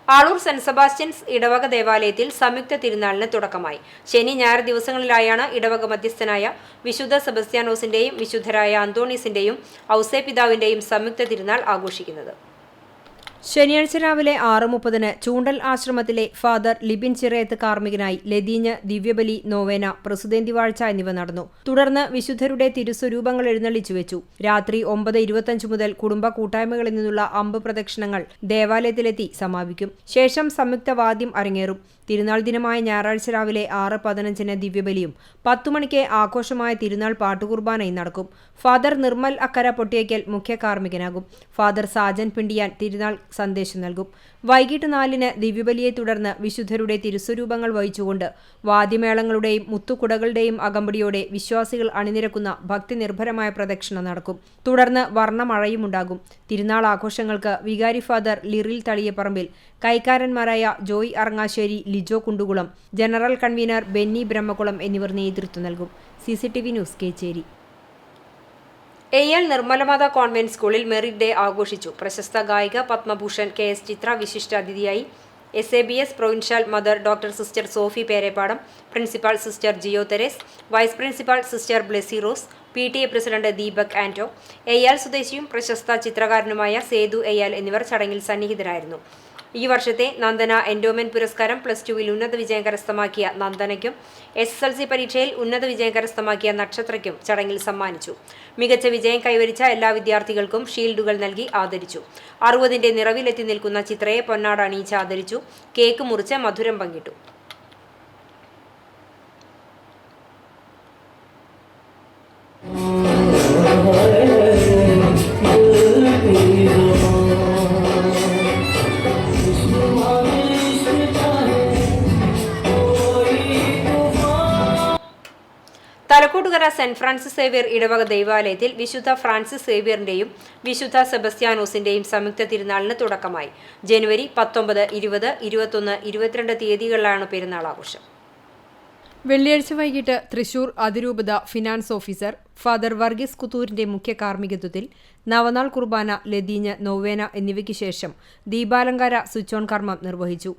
ആളൂർ സെന്റ് സെബാസ്റ്റ്യൻസ് ഇടവക ദേവാലയത്തിൽ സംയുക്ത തിരുനാളിന് തുടക്കമായി. ശനി, ഞായർ ദിവസങ്ങളിലായാണ് ഇടവക മധ്യസ്ഥനായ വിശുദ്ധ സെബസ്ത്യാനോസിന്റെയും വിശുദ്ധരായ അന്തോണീസിന്റെയും ഔസേപിതാവിന്റെയും സംയുക്ത തിരുനാൾ ആഘോഷിക്കുന്നത്. ശനിയാഴ്ച രാവിലെ 6:30-ന് ചൂണ്ടൽ ആശ്രമത്തിലെ ഫാദർ ലിബിൻ ചിറയത്ത് കാർമ്മികനായി ലതീഞ്ഞ്, ദിവ്യബലി, നോവേന, പ്രസുതേന്തി വാഴ്ച എന്നിവ നടന്നു. തുടർന്ന് വിശുദ്ധരുടെ തിരുസ്വരൂപങ്ങൾ എഴുന്നള്ളിച്ചു വെച്ചു. രാത്രി 9:25 മുതൽ കുടുംബ കൂട്ടായ്മകളിൽ നിന്നുള്ള അമ്പ് പ്രദക്ഷിണങ്ങൾ ദേവാലയത്തിലെത്തി സമാപിക്കും. ശേഷം സംയുക്ത വാദ്യം അരങ്ങേറും. തിരുനാൾ ദിനമായ ഞായറാഴ്ച രാവിലെ 6:15-ന് ദിവ്യബലിയും 10 മണിക്ക് ആഘോഷമായ തിരുനാൾ പാട്ടുകുർബാനയും നടക്കും. ഫാദർ നിർമ്മൽ അക്കര പൊട്ടിയേക്കൽ മുഖ്യ കാർമ്മികനാകും. ഫാദർ സാജൻ പിണ്ടിയാൻ തിരുനാൾ സന്ദേശം നൽകും. വൈകിട്ട് 4-ന് ദിവ്യബലിയെ തുടർന്ന് വിശുദ്ധരുടെ തിരുസ്വരൂപങ്ങൾ വഹിച്ചുകൊണ്ട് വാദ്യമേളങ്ങളുടെയും മുത്തുകുടകളുടെയും അകമ്പടിയോടെ വിശ്വാസികൾ അണിനിരക്കുന്ന ഭക്തിനിർഭരമായ പ്രദക്ഷിണ നടക്കും. തുടർന്ന് വർണ്ണമഴയുമുണ്ടാകും. തിരുനാൾ ആഘോഷങ്ങൾക്ക് വികാരി ഫാദർ ലിറിൽ തളിയപ്പറമ്പിൽ, കൈക്കാരന്മാരായ Joy Arangassery, Lijo Kundukulam, general convener Benny Brahmakulam എന്നിവർ നേതൃത്വം നൽകും. CCTV news, Kechery. AL Nirmalamatha convent സ്കൂളിൽ മെറിറ്റ് ഡേ ആഘോഷിച്ചു. പ്രശസ്ത ഗായിക പത്മഭൂഷൺ KS ചിത്ര വിശിഷ്ടാതിഥിയായി. SABS provincial mother doctor sister Sophie Perepadam, principal sister Jio Theres, vice principal sister Blessy Rose, PTA president Deepak Anto, AL സ്വദേശിയും പ്രശസ്ത ചിത്രകാരനുമായ സേതു AL എന്നിവർ ചടങ്ങിൽ സന്നിഹിതരായിരുന്നു. ഈ വർഷത്തെ നന്ദന എൻഡോമെന്റ് പുരസ്കാരം +2-ൽ ഉന്നത വിജയം കരസ്ഥമാക്കിയ നന്ദനയ്ക്കും SSLC പരീക്ഷയിൽ ഉന്നത വിജയം കരസ്ഥമാക്കിയ നക്ഷത്രയ്ക്കും ചടങ്ങിൽ സമ്മാനിച്ചു. മികച്ച വിജയം കൈവരിച്ച എല്ലാ വിദ്യാർത്ഥികൾക്കും ഷീൽഡുകൾ നൽകി ആദരിച്ചു. 60-ന്റെ നിറവിലെത്തി നിൽക്കുന്ന ചിത്രയെ പൊന്നാട അണിയിച്ച് ആദരിച്ചു. കേക്ക് മുറിച്ച് മധുരം പങ്കിട്ടു. തലക്കോട്ടുകര സെന്റ് ഫ്രാൻസിസ് സേവ്യർ ഇടവക ദൈവാലയത്തിൽ വിശുദ്ധ ഫ്രാൻസിസ് സേവ്യറിന്റെയും വിശുദ്ധ സെബസ്ത്യാനോസിന്റെയും സംയുക്ത തിരുനാളിന് തുടക്കമായി. ജനുവരി 19, 20, 21, 22 തീയതികളിലാണ് പെരുന്നാൾ ആഘോഷം. വെള്ളിയാഴ്ച വൈകിട്ട് തൃശൂർ അതിരൂപത ഫിനാൻസ് ഓഫീസർ ഫാദർ വർഗീസ് കുത്തൂരിന്റെ മുഖ്യ കാർമ്മികത്വത്തിൽ നവനാൾ കുർബാന, ലതീഞ്ഞ്, നോവേന എന്നിവയ്ക്ക് ശേഷം ദീപാലങ്കാര സ്വിച്ച് ഓൺ കർമ്മം നിർവഹിച്ചു.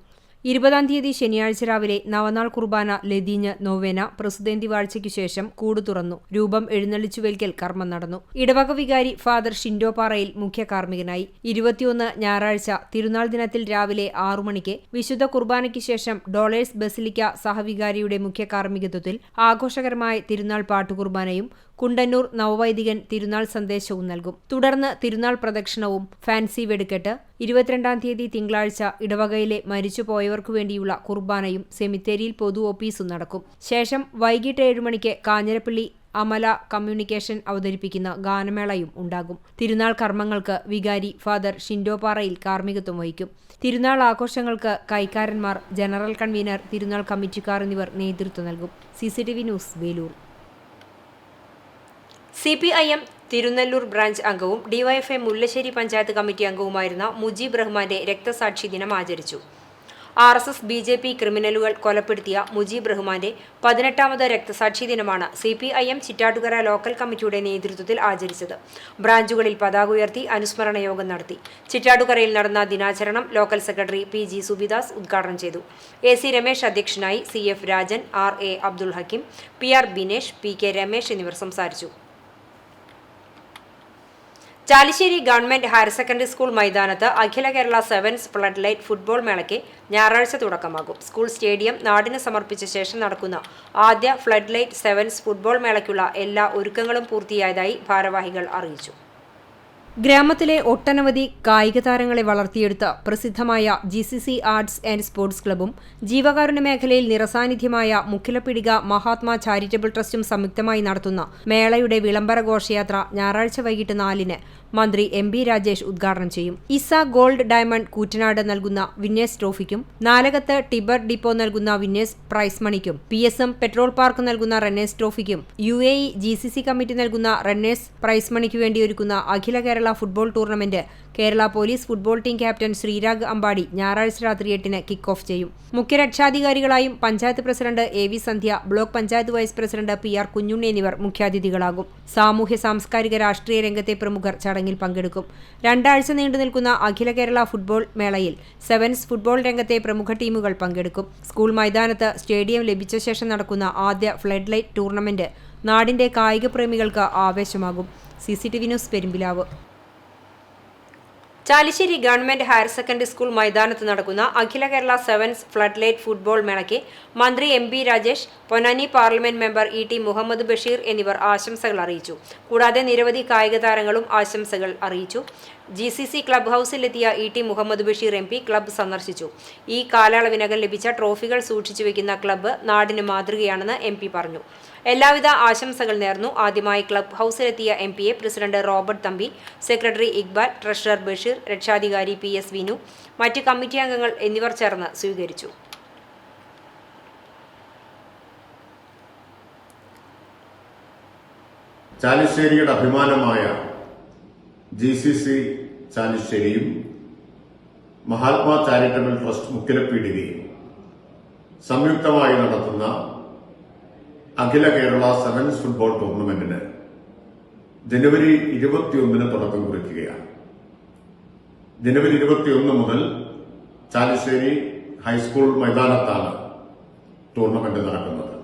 20-ാം തീയതി ശനിയാഴ്ച രാവിലെ നവനാൾ കുർബാന, ലതീഞ്ഞ്, നോവേന, പ്രസുതേന്തി വാഴ്ചയ്ക്കു ശേഷം കൂട് തുറന്നു. രൂപം എഴുന്നള്ളിച്ചുവയ്ക്കൽ കർമ്മം നടന്നു. ഇടവക വികാരി ഫാദർ ഷിൻഡോ പാറയിൽ മുഖ്യ കാർമ്മികനായി. 21 ഞായറാഴ്ച തിരുനാൾ ദിനത്തിൽ രാവിലെ 6 മണിക്ക് വിശുദ്ധ കുർബാനയ്ക്ക് ശേഷം ഡോളേഴ്സ് ബസിലിക്ക സഹവികാരിയുടെ മുഖ്യ കാർമ്മികത്വത്തിൽ ആഘോഷകരമായ തിരുനാൾ പാട്ടുകുർബാനയും കുണ്ടന്നൂർ നവവൈദികൻ തിരുനാൾ സന്ദേശവും നൽകും. തുടർന്ന് തിരുനാൾ പ്രദക്ഷിണവും ഫാൻസി വെടിക്കെട്ട്, 22-ാം തീയതി തിങ്കളാഴ്ച ഇടവകയിലെ മരിച്ചുപോയവർക്കു വേണ്ടിയുള്ള കുർബാനയും സെമിത്തേരിയിൽ പൊതു ഓപ്പീസും നടക്കും. ശേഷം വൈകിട്ട് 7 മണിക്ക് കാഞ്ഞിരപ്പള്ളി അമല കമ്മ്യൂണിക്കേഷൻ അവതരിപ്പിക്കുന്ന ഗാനമേളയും ഉണ്ടാകും. തിരുനാൾ കർമ്മങ്ങൾക്ക് വികാരി ഫാദർ ഷിൻഡോ പാറയിൽ കാർമ്മികത്വം വഹിക്കും. തിരുനാൾ ആഘോഷങ്ങൾക്ക് കൈക്കാരന്മാർ, ജനറൽ കൺവീനർ, തിരുനാൾ കമ്മിറ്റിക്കാർ എന്നിവർ നേതൃത്വം നൽകും. CCTV news, Velur. CPIM Thirunellur branch അംഗവും DYFI മുല്ലശ്ശേരി പഞ്ചായത്ത് കമ്മിറ്റി അംഗവുമായിരുന്ന മുജീബ് റഹ്മാന്റെ രക്തസാക്ഷി ദിനം ആചരിച്ചു. RSS BJP ക്രിമിനലുകൾ കൊലപ്പെടുത്തിയ മുജീബ് റഹ്മാന്റെ 18ാമത് രക്തസാക്ഷി ദിനമാണ് CPIM ചിറ്റാറ്റുകര ലോക്കൽ കമ്മിറ്റിയുടെ നേതൃത്വത്തിൽ ആചരിച്ചത്. ബ്രാഞ്ചുകളിൽ പതാക ഉയർത്തി അനുസ്മരണ യോഗം നടത്തി. ചിറ്റാറ്റുകരയിൽ നടന്ന ദിനാചരണം ലോക്കൽ സെക്രട്ടറി PG സുബിദാസ് ഉദ്ഘാടനം ചെയ്തു. AC രമേശ് അധ്യക്ഷനായി, CF Rajan, RA Abdul Hakeem, PR Binesh, PK Ramesh എന്നിവർ സംസാരിച്ചു. Chalissery government higher secondary school മൈതാനത്ത് അഖില Kerala sevens flood light football മേളയ്ക്ക് ഞായറാഴ്ച തുടക്കമാകും. സ്കൂൾ സ്റ്റേഡിയം നാടിന് സമർപ്പിച്ച ശേഷം നടക്കുന്ന ആദ്യ ഫ്ലഡ് ലൈറ്റ് സെവൻസ് ഫുട്ബോൾ മേളയ്ക്കുള്ള എല്ലാ ഒരുക്കങ്ങളും പൂർത്തിയായതായി ഭാരവാഹികൾ അറിയിച്ചു. ഗ്രാമത്തിലെ ഒട്ടനവധി കായിക താരങ്ങളെ വളർത്തിയെടുത്ത പ്രസിദ്ധമായ GCC ആർട്സ് ആൻഡ് സ്പോർട്സ് ക്ലബ്ബും ജീവകാരുണ്യ മേഖലയിൽ നിറസാന്നിധ്യമായ മുഖ്യലപ്പിടിക മഹാത്മാ ചാരിറ്റബിൾ ട്രസ്റ്റും സംയുക്തമായി നടത്തുന്ന മേളയുടെ വിളംബര ഘോഷയാത്ര ഞായറാഴ്ച വൈകിട്ട് 4-ന് മന്ത്രി MB രാജേഷ് ഉദ്ഘാടനം ചെയ്യും. ഇസ ഗോൾഡ് ഡയമണ്ട് കൂറ്റനാട് നൽകുന്ന വിന്നേഴ്സ് ട്രോഫിക്കും നാലകത്ത് ടിബർ ഡിപ്പോ നൽകുന്ന വിന്നേഴ്സ് പ്രൈസ് മണിക്കും PSM പെട്രോൾ പാർക്ക് നൽകുന്ന റണ്ണേഴ്സ് ട്രോഫിക്കും UAE GCC കമ്മിറ്റി നൽകുന്ന റണ്ണേഴ്സ് പ്രൈസ് മണിക്കു വേണ്ടി ഒരുക്കുന്ന അഖില Kerala football tournament Kerala police football team captain Sreerag Ambadi ഞായറാഴ്ച രാത്രി 8-ന് കിക്ക് ഓഫ് ചെയ്യും. മുഖ്യ രക്ഷാധികാരികളായും panchayat president AV Sandhya, block panchayat vice president PR Kunhunni എന്നിവർ മുഖ്യാതിഥികളാകും. സാമൂഹ്യ സാംസ്കാരിക രാഷ്ട്രീയ രംഗത്തെ പ്രമുഖർ ചടങ്ങിൽ പങ്കെടുക്കും. 2 ആഴ്ച നീണ്ടു നിൽക്കുന്ന അഖില കേരള ഫുട്ബോൾ മേളയിൽ സെവൻസ് ഫുട്ബോൾ രംഗത്തെ പ്രമുഖ ടീമുകൾ പങ്കെടുക്കും. സ്കൂൾ മൈതാനത്ത് സ്റ്റേഡിയം ലഭിച്ച ശേഷം നടക്കുന്ന ആദ്യ ഫ്ലഡ് ലൈറ്റ് ടൂർണമെന്റ് നാടിന്റെ കായിക പ്രേമികൾക്ക് ആവേശമാകും. CCTV news, Perumbilavu. Chalissery government higher secondary school മൈതാനത്ത് നടക്കുന്ന അഖില Kerala sevens flood light football മേളയ്ക്ക് മന്ത്രി MB Rajesh, Ponnani parliament member ET Muhammad Basheer എന്നിവർ ആശംസകൾ അറിയിച്ചു. കൂടാതെ നിരവധി കായിക താരങ്ങളും ആശംസകൾ അറിയിച്ചു. GCC ക്ലബ് ഹൗസിലെത്തിയ ET Muhammad Basheer MP club സന്ദർശിച്ചു. ഈ കാലയളവിനകം ലഭിച്ച ട്രോഫികൾ സൂക്ഷിച്ചു വയ്ക്കുന്ന ക്ലബ്ബ് നാടിന് മാതൃകയാണെന്ന് MP പറഞ്ഞു. എല്ലാവിധ ആശംസകൾ നേർന്നു. ആദ്യമായി ക്ലബ് ഹൗസിലെത്തിയ MPയെ president Robert Thampi, secretary Iqbal, treasurer Basheer, രക്ഷാധികാരി PS വിനു, മറ്റ് കമ്മിറ്റി അംഗങ്ങൾ എന്നിവർ ചേർന്ന് സ്വീകരിച്ചു. ചാലിശ്ശേരിയുടെ അഭിമാനമായ GCC ചാലിശ്ശേരിയും മഹാത്മാ ചാരിറ്റബിൾ ട്രസ്റ്റ് മുക്കിലപ്പീടികയും സംയുക്തമായി നടത്തുന്ന അഖില കേരള സെവൻസ് ഫുട്ബോൾ ടൂർണമെന്റിന് ജനുവരി 21-ന് തുടക്കം കുറിക്കുകയാണ്. ജനുവരി 21 മുതൽ ചാലിശ്ശേരി ഹൈസ്കൂൾ മൈതാനത്താണ് ടൂർണമെന്റ് നടക്കുന്നത്.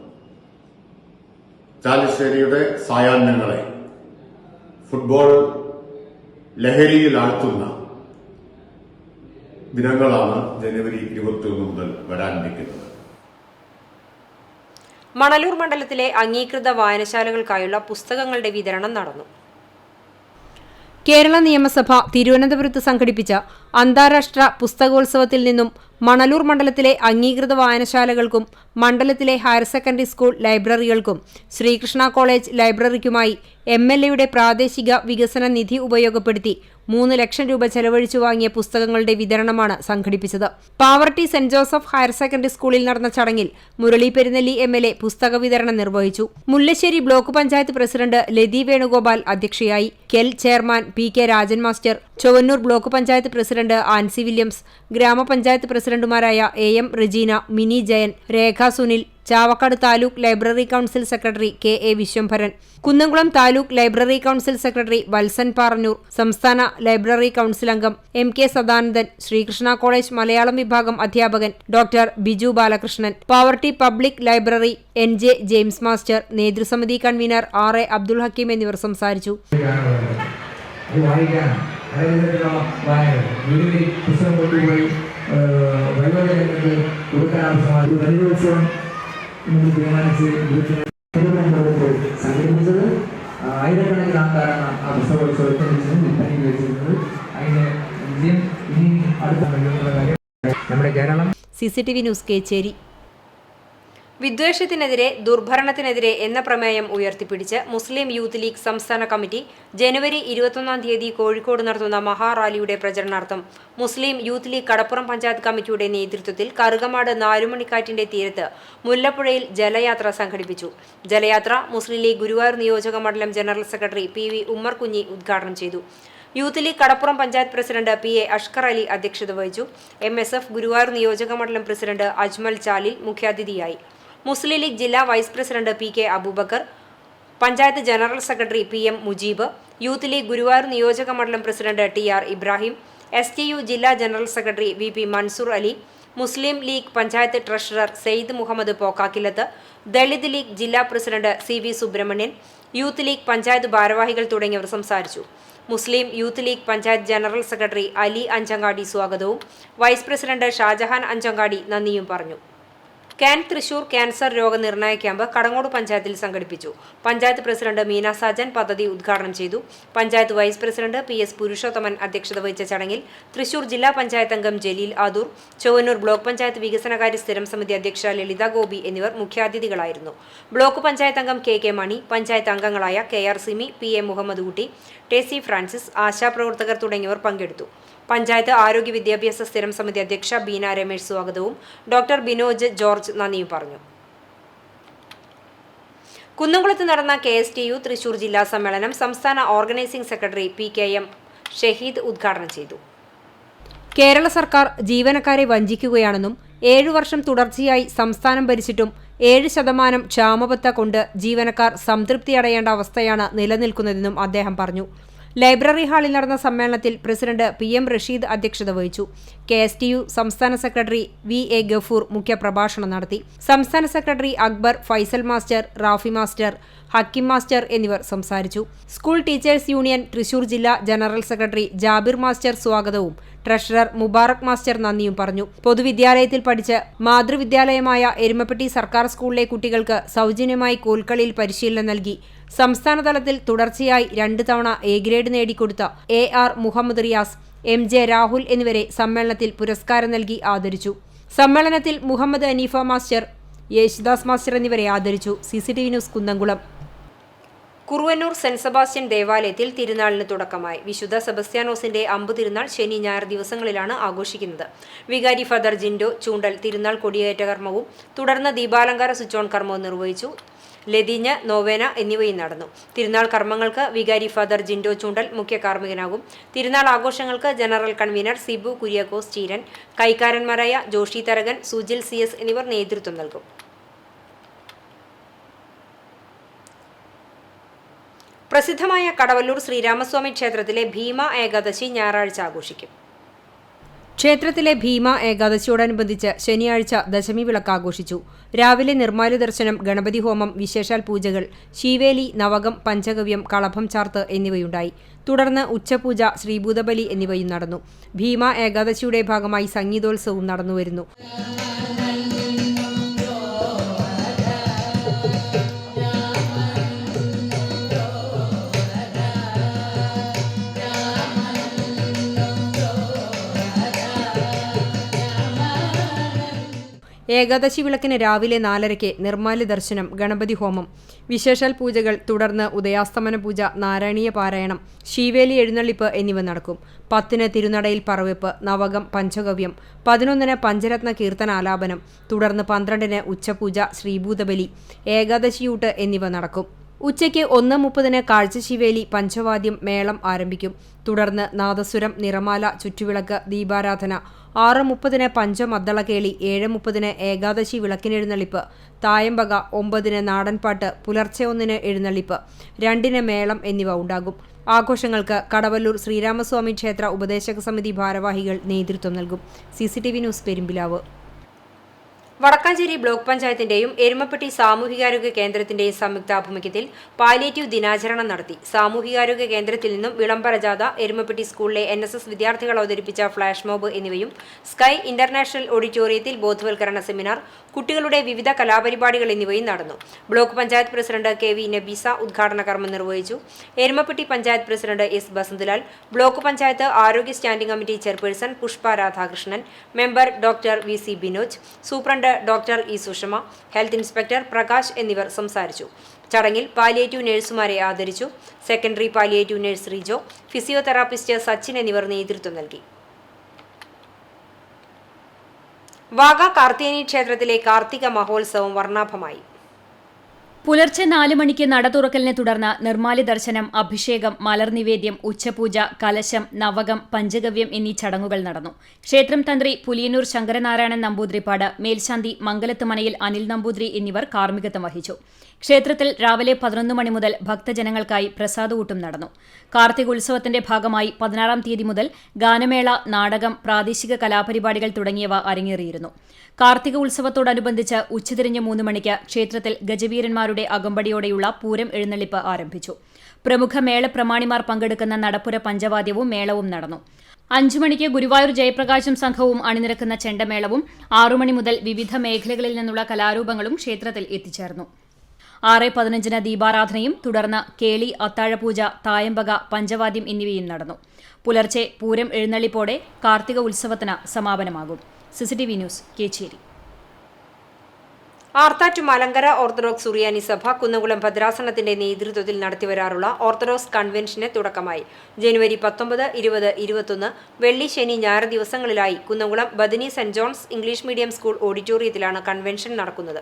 ചാലിശ്ശേരിയുടെ സായാഹ്നങ്ങളെ ഫുട്ബോൾ ലഹരിയിലാഴ്ത്തുന്ന ദിനങ്ങളാണ് ജനുവരി 21 മുതൽ വരാനിരിക്കുന്നത്. മണലൂർ മണ്ഡലത്തിലെ അംഗീകൃത വായനശാലകൾക്കായുള്ള പുസ്തകങ്ങളുടെ വിതരണം നടന്നു. കേരള നിയമസഭ തിരുവനന്തപുരത്ത് സംഘടിപ്പിച്ച അന്താരാഷ്ട്ര പുസ്തകോത്സവത്തിൽ നിന്നും മണലൂർ മണ്ഡലത്തിലെ അംഗീകൃത വായനശാലകൾക്കും മണ്ഡലത്തിലെ ഹയർ സെക്കൻഡറി സ്കൂൾ ലൈബ്രറികൾക്കും ശ്രീകൃഷ്ണ കോളേജ് ലൈബ്രറിക്കുമായി MLAയുടെ പ്രാദേശിക വികസന നിധി ഉപയോഗപ്പെടുത്തി 3 ലക്ഷം രൂപ ചെലവഴിച്ചു വാങ്ങിയ പുസ്തകങ്ങളുടെ വിതരണമാണ് സംഘടിപ്പിച്ചത്. Pavaratty Saint Joseph higher secondary സ്കൂളിൽ നടന്ന ചടങ്ങിൽ മുരളി പെരുന്നെല്ലി MLA പുസ്തക വിതരണം നിർവഹിച്ചു. മുല്ലശ്ശേരി ബ്ലോക്ക് പഞ്ചായത്ത് പ്രസിഡന്റ് ലതി വേണുഗോപാൽ അധ്യക്ഷയായി. KEL chairman PK Rajan master, Chowannur block panchayat president Ancy Williams, ഗ്രാമപഞ്ചായത്ത് പ്രസിഡന്റുമാരായ AM Rajeena, Mini Jayan, Rekha Sunil, Chavakkad taluk library council secretary KA Viswambharan, Kunnamkulam taluk library council secretary Valsan Parannur, സംസ്ഥാന ലൈബ്രറി കൌൺസിൽ അംഗം MK സദാനന്ദൻ, ശ്രീകൃഷ്ണ കോളേജ് മലയാളം വിഭാഗം അധ്യാപകൻ doctor Biju Balakrishnan, Pavaratty public library NJ James master, നേതൃസമിതി കൺവീനർ RA അബ്ദുൾ ഹക്കീം എന്നിവർ സംസാരിച്ചു. സംഘടിപ്പിച്ചത് ആയിരക്കണക്കിന് ആൾക്കാരാണ് ആ പുസ്തകോത്സവത്തിൽ വിൽപ്പനയിൽ വെച്ചിരുന്നത്. അതിന് വിജയം ഇനി അടുത്ത നമ്മുടെ കേരളം. CCTV news, Kechery. വിദ്വേഷത്തിനെതിരെ ദുർഭരണത്തിനെതിരെ എന്ന പ്രമേയം ഉയർത്തിപ്പിടിച്ച് മുസ്ലിം യൂത്ത് ലീഗ് സംസ്ഥാന കമ്മിറ്റി ജനുവരി 21 കോഴിക്കോട് നടത്തുന്ന മഹാറാലിയുടെ പ്രചരണാർത്ഥം മുസ്ലിം യൂത്ത് ലീഗ് കടപ്പുറം പഞ്ചായത്ത് കമ്മിറ്റിയുടെ നേതൃത്വത്തിൽ കറുകമാട് നാലുമണിക്കാറ്റിന്റെ തീരത്ത് മുല്ലപ്പുഴയിൽ ജലയാത്ര സംഘടിപ്പിച്ചു. ജലയാത്ര മുസ്ലിം ലീഗ് ഗുരുവായൂർ നിയോജക മണ്ഡലം ജനറൽ സെക്രട്ടറി PV ഉമ്മർ കുഞ്ഞി ഉദ്ഘാടനം ചെയ്തു. Youth League Kadappuram panchayat president PA Ashkar Ali അധ്യക്ഷത വഹിച്ചു. MSF ഗുരുവായൂർ നിയോജക മണ്ഡലം പ്രസിഡന്റ് അജ്മൽ ചാലിൽ മുഖ്യാതിഥിയായി. മുസ്ലിം ലീഗ് ജില്ലാ vice president PK Abubakar, panchayat general secretary PM Mujeeb, Youth League Guruvayur നിയോജക മണ്ഡലം പ്രസിഡന്റ് TR ഇബ്രാഹിം, STU ജില്ലാ general secretary VP Mansoor Ali, Muslim League panchayat treasurer Syed Muhammad Pokkakkilath, Dalit League ജില്ലാ president CV Subramanian, Youth League panchayat ഭാരവാഹികൾ തുടങ്ങിയവർ സംസാരിച്ചു. Muslim Youth League panchayat general secretary Ali Anchangadi സ്വാഗതവും വൈസ് പ്രസിഡന്റ് ഷാജഹാൻ അഞ്ചങ്ങാടി നന്ദിയും പറഞ്ഞു. ക്യാൻ തൃശൂർ ക്യാൻസർ രോഗനിർണയ ക്യാമ്പ് കടങ്ങോട് പഞ്ചായത്തിൽ സംഘടിപ്പിച്ചു. പഞ്ചായത്ത് പ്രസിഡന്റ് മീന സാജൻ പദ്ധതി ഉദ്ഘാടനം ചെയ്തു. Panchayat vice president PS Purushothaman അധ്യക്ഷത വഹിച്ച ചടങ്ങിൽ തൃശൂർ ജില്ലാ പഞ്ചായത്ത് അംഗം ജലീൽ ആദൂർ, ചൊവ്വന്നൂർ ബ്ലോക്ക് പഞ്ചായത്ത് വികസനകാര്യ സ്ഥിരം സമിതി അധ്യക്ഷ ലളിത ഗോപി എന്നിവർ മുഖ്യാതിഥികളായിരുന്നു. ബ്ലോക്ക് പഞ്ചായത്ത് അംഗം KK മണി, പഞ്ചായത്ത് അംഗങ്ങളായ KR സിമി, PA മുഹമ്മദ് കുട്ടി, ടെസി ഫ്രാൻസിസ്, ആശാപ്രവർത്തകർ തുടങ്ങിയവർ പങ്കെടുത്തു. പഞ്ചായത്ത് ആരോഗ്യ വിദ്യാഭ്യാസ സ്ഥിരം സമിതി അധ്യക്ഷ ബീന രമേശ് സ്വാഗതവും ഡോക്ടർ ബിനോജ് ജോർജ് നന്ദിയും പറഞ്ഞു. കുന്നംകുളത്ത് നടന്ന KSTU തൃശൂർ ജില്ലാ സമ്മേളനം സംസ്ഥാന ഓർഗനൈസിംഗ് സെക്രട്ടറി PKM ഷഹീദ് ഉദ്ഘാടനം ചെയ്തു. കേരള സർക്കാർ ജീവനക്കാരെ വഞ്ചിക്കുകയാണെന്നും 7 വർഷം തുടർച്ചയായി സംസ്ഥാനം ഭരിച്ചിട്ടും 7% ക്ഷാമബത്ത കൊണ്ട് ജീവനക്കാർ സംതൃപ്തിയടയേണ്ട അവസ്ഥയാണ് നിലനിൽക്കുന്നതെന്നും അദ്ദേഹം പറഞ്ഞു. ലൈബ്രറി ഹാളിൽ നടന്ന സമ്മേളനത്തിൽ പ്രസിഡന്റ് PM റഷീദ് അധ്യക്ഷത വഹിച്ചു. KSTU സംസ്ഥാന സെക്രട്ടറി VA ഗഫൂർ മുഖ്യപ്രഭാഷണം നടത്തി. സംസ്ഥാന secretary Akbar, Faisal master, Rafi master, Hakkim master എന്നിവർ സംസാരിച്ചു. സ്കൂൾ ടീച്ചേഴ്സ് യൂണിയൻ തൃശൂർ ജില്ലാ ജനറൽ സെക്രട്ടറി ജാബിർ മാസ്റ്റർ സ്വാഗതവും ട്രഷറർ മുബാറക് മാസ്റ്റർ നന്ദിയും പറഞ്ഞു. പൊതുവിദ്യാലയത്തിൽ പഠിച്ച് മാതൃവിദ്യാലയമായ എരുമപ്പെട്ടി സർക്കാർ സ്കൂളിലെ കുട്ടികൾക്ക് സൗജന്യമായി കോൽക്കളിയിൽ പരിശീലനം നൽകി സംസ്ഥാനതലത്തിൽ തുടർച്ചയായി 2 തവണ A ഗ്രേഡ് നേടിക്കൊടുത്ത AR മുഹമ്മദ് റിയാസ്, MJ രാഹുൽ എന്നിവരെ സമ്മേളനത്തിൽ പുരസ്കാരം നൽകി ആദരിച്ചു. സമ്മേളനത്തിൽ മുഹമ്മദ് അനീഫ മാസ്റ്റർ, യേശുദാസ് മാസ്റ്റർ എന്നിവരെ ആദരിച്ചു. CCTV news Kunnamkulam. Kuruvannur saint Sebastian ദേവാലയത്തിൽ തിരുനാളിന് തുടക്കമായി. വിശുദ്ധ സെബസ്ത്യാനോസിന്റെ അമ്പ് തിരുനാൾ ശനി ഞായർ ദിവസങ്ങളിലാണ് ആഘോഷിക്കുന്നത്. വികാരി ഫാദർ ജിൻഡോ ചൂണ്ടൽ തിരുനാൾ കൊടിയേറ്റ കർമ്മവും തുടർന്ന് ദീപാലങ്കാര സ്വിച്ച് ഓൺ കർമ്മവും നിർവഹിച്ചു. ലതീഞ്ഞ്, നോവേന എന്നിവയും നടന്നു. തിരുനാൾ കർമ്മങ്ങൾക്ക് വികാരി ഫാദർ ജിൻഡോ ചൂണ്ടൽ മുഖ്യ കാർമ്മികനാകും. തിരുനാൾ ആഘോഷങ്ങൾക്ക് ജനറൽ കൺവീനർ സിബു കുര്യാക്കോസ് ചീരൻ, കൈക്കാരന്മാരായ ജോഷി തരകൻ, സുജിൽ CS എന്നിവർ നേതൃത്വം നൽകും. പ്രസിദ്ധമായ കടവല്ലൂർ ശ്രീരാമസ്വാമി ക്ഷേത്രത്തിലെ ഭീമ ഏകാദശി ഞായറാഴ്ച ആഘോഷിക്കും. ക്ഷേത്രത്തിലെ ഭീമ ഏകാദശിയോടനുബന്ധിച്ച് ശനിയാഴ്ച ദശമി വിളക്ക് ആഘോഷിച്ചു. രാവിലെ നിർമ്മാല്യ ദർശനം, ഗണപതി ഹോമം, വിശേഷാൽ പൂജകൾ, ശീവേലി, നവകം, പഞ്ചഗവ്യം, കളഭം ചാർത്ത് എന്നിവയുണ്ടായി. തുടർന്ന് ഉച്ചപൂജ, ശ്രീഭൂതബലി എന്നിവയും നടന്നു. ഭീമ ഏകാദശിയുടെ ഭാഗമായി സംഗീതോത്സവവും നടന്നുവരുന്നു. ഏകാദശി വിളക്കിന് രാവിലെ 4:30 നിർമ്മാല്യ ദർശനം, ഗണപതി ഹോമം, വിശേഷാൽ പൂജകൾ, തുടർന്ന് ഉദയാസ്തമന പൂജ, നാരായണീയ പാരായണം, ശീവേലി എഴുന്നള്ളിപ്പ് എന്നിവ നടക്കും. 10 തിരുനടയിൽ പറവെപ്പ്, നവകം, പഞ്ചഗവ്യം, 11 പഞ്ചരത്ന കീർത്തനാലാപനം, തുടർന്ന് 12 ഉച്ചപൂജ, ശ്രീഭൂതബലി, ഏകാദശിയൂട്ട് എന്നിവ നടക്കും. ഉച്ചയ്ക്ക് 1:30 കാഴ്ചശിവേലി, പഞ്ചവാദ്യം, മേളം ആരംഭിക്കും. തുടർന്ന് നാദസ്വരം, നിറമാല, ചുറ്റുവിളക്ക്, ദീപാരാധന, 6:30 പഞ്ചമദ്ദളക്കേളി, 7:30 ഏകാദശി വിളക്കിനെഴുന്നള്ളിപ്പ്, തായമ്പക, 9 നാടൻപാട്ട്, പുലർച്ചെ 1 എഴുന്നള്ളിപ്പ്, 2 മേളം എന്നിവ ഉണ്ടാകും. ആഘോഷങ്ങൾക്ക് കടവല്ലൂർ ശ്രീരാമസ്വാമി ക്ഷേത്ര ഉപദേശക സമിതി ഭാരവാഹികൾ നേതൃത്വം നൽകും. CCTV news Perumpilavu. Vadakkanchery block പഞ്ചായത്തിന്റെയും എരുമപ്പെട്ടി സാമൂഹികാരോഗ്യ കേന്ദ്രത്തിന്റെയും സംയുക്താഭിമുഖ്യത്തിൽ പാലിയേറ്റീവ് ദിനാചരണം നടത്തി. സാമൂഹികാരോഗ്യ കേന്ദ്രത്തിൽ നിന്നും വിളംബര ജാഥ, എരുമപ്പെട്ടി സ്കൂളിലെ NSS വിദ്യാർത്ഥികൾ അവതരിപ്പിച്ച ഫ്ലാഷ് മോബ് എന്നിവയും, സ്കൈ ഇന്റർനാഷണൽ ഓഡിറ്റോറിയത്തിൽ ബോധവൽക്കരണ സെമിനാർ, കുട്ടികളുടെ വിവിധ കലാപരിപാടികൾ എന്നിവയും നടന്നു. Block panchayat president KV Nabeesa ഉദ്ഘാടന കർമ്മം നിർവഹിച്ചു. Erumapetty panchayat president S Basanthlal, block panchayat ആരോഗ്യ standing committee chairperson Pushpa Radhakrishnan, member doctor VC Binoj, superintendent superintendent doctor E Sushama, health inspector Prakash എന്നിവർ സംസാരിച്ചു. ചടങ്ങിൽ പാലിയേറ്റീവ് നഴ്സുമാരെ ആദരിച്ചു. Secondary palliative nurse Rijo, physiotherapist Sachin എന്നിവർ നേതൃത്വം നൽകി. വാഗ കാർത്തികേനി ക്ഷേത്രത്തിലെ കാർത്തിക മഹോത്സവം വർണ്ണാഭമായി. പുലർച്ചെ 4 മണിക്ക് നട തുറക്കലിനെ തുടർന്ന് നിർമ്മാല്യ ദർശനം, അഭിഷേകം, മലർനിവേദ്യം, ഉച്ചപൂജ, കലശം, നവകം, പഞ്ചഗവ്യം എന്നീ ചടങ്ങുകൾ നടന്നു. ക്ഷേത്രം തന്ത്രി പുലിയന്നൂർ ശങ്കരനാരായണൻ നമ്പൂതിരിപ്പാട്, മേൽശാന്തി മംഗലത്ത് മനയിൽ അനിൽ നമ്പൂതിരി എന്നിവർ കാർമ്മികത്വം വഹിച്ചു. ക്ഷേത്രത്തിൽ രാവിലെ 11 മണി മുതൽ ഭക്തജനങ്ങൾക്കായി പ്രസാദകൂട്ടും നടന്നു. കാർത്തിക ഉത്സവത്തിന്റെ ഭാഗമായി 16-ാം തീയതി മുതൽ ഗാനമേള, നാടകം, പ്രാദേശിക കലാപരിപാടികൾ തുടങ്ങിയവ അരങ്ങേറിയിരുന്നു. കാർത്തിക ഉത്സവത്തോടനുബന്ധിച്ച് ഉച്ചതിരിഞ്ഞ് 3 മണിക്ക് ക്ഷേത്രത്തിൽ ഗജവീരന്മാരുടെ അകമ്പടിയോടെയുള്ള പൂരം എഴുന്നള്ളിപ്പ് ആരംഭിച്ചു. പ്രമുഖ മേളപ്രമാണിമാർ പങ്കെടുക്കുന്ന നടപ്പുര പഞ്ചവാദ്യവും മേളവും നടന്നു. 5 മണിക്ക് ഗുരുവായൂർ ജയപ്രകാശും സംഘവും അണിനിരക്കുന്ന ചെണ്ടമേളവും 6 മണി മുതൽ വിവിധ മേഖലകളിൽ നിന്നുള്ള കലാരൂപങ്ങളും ക്ഷേത്രത്തിൽ എത്തിച്ചേർന്നു. 6:15 ദീപാരാധനയും തുടർന്ന് കേളി, അത്താഴപൂജ, തായമ്പക, പഞ്ചവാദ്യം എന്നിവയും നടന്നു. പുലർച്ചെ പൂരം എഴുന്നള്ളിപ്പോടെ കാർത്തിക ഉത്സവത്തിന് സമാപനമാകും. CCTV news, Kechery. Arthat Malankara Orthodox സുറിയാനി സഭ കുന്നംകുളം ഭദ്രാസനത്തിന്റെ നേതൃത്വത്തിൽ നടത്തിവരാറുള്ള ഓർത്തഡോക്സ് കൺവെൻഷന് തുടക്കമായി. ജനുവരി 19, 20, 21 വെള്ളി, ശനി, ഞായർ ദിവസങ്ങളിലായി Kunnamkulam Bethany saint John's English medium school ഓഡിറ്റോറിയത്തിലാണ് കൺവെൻഷൻ നടക്കുന്നത്.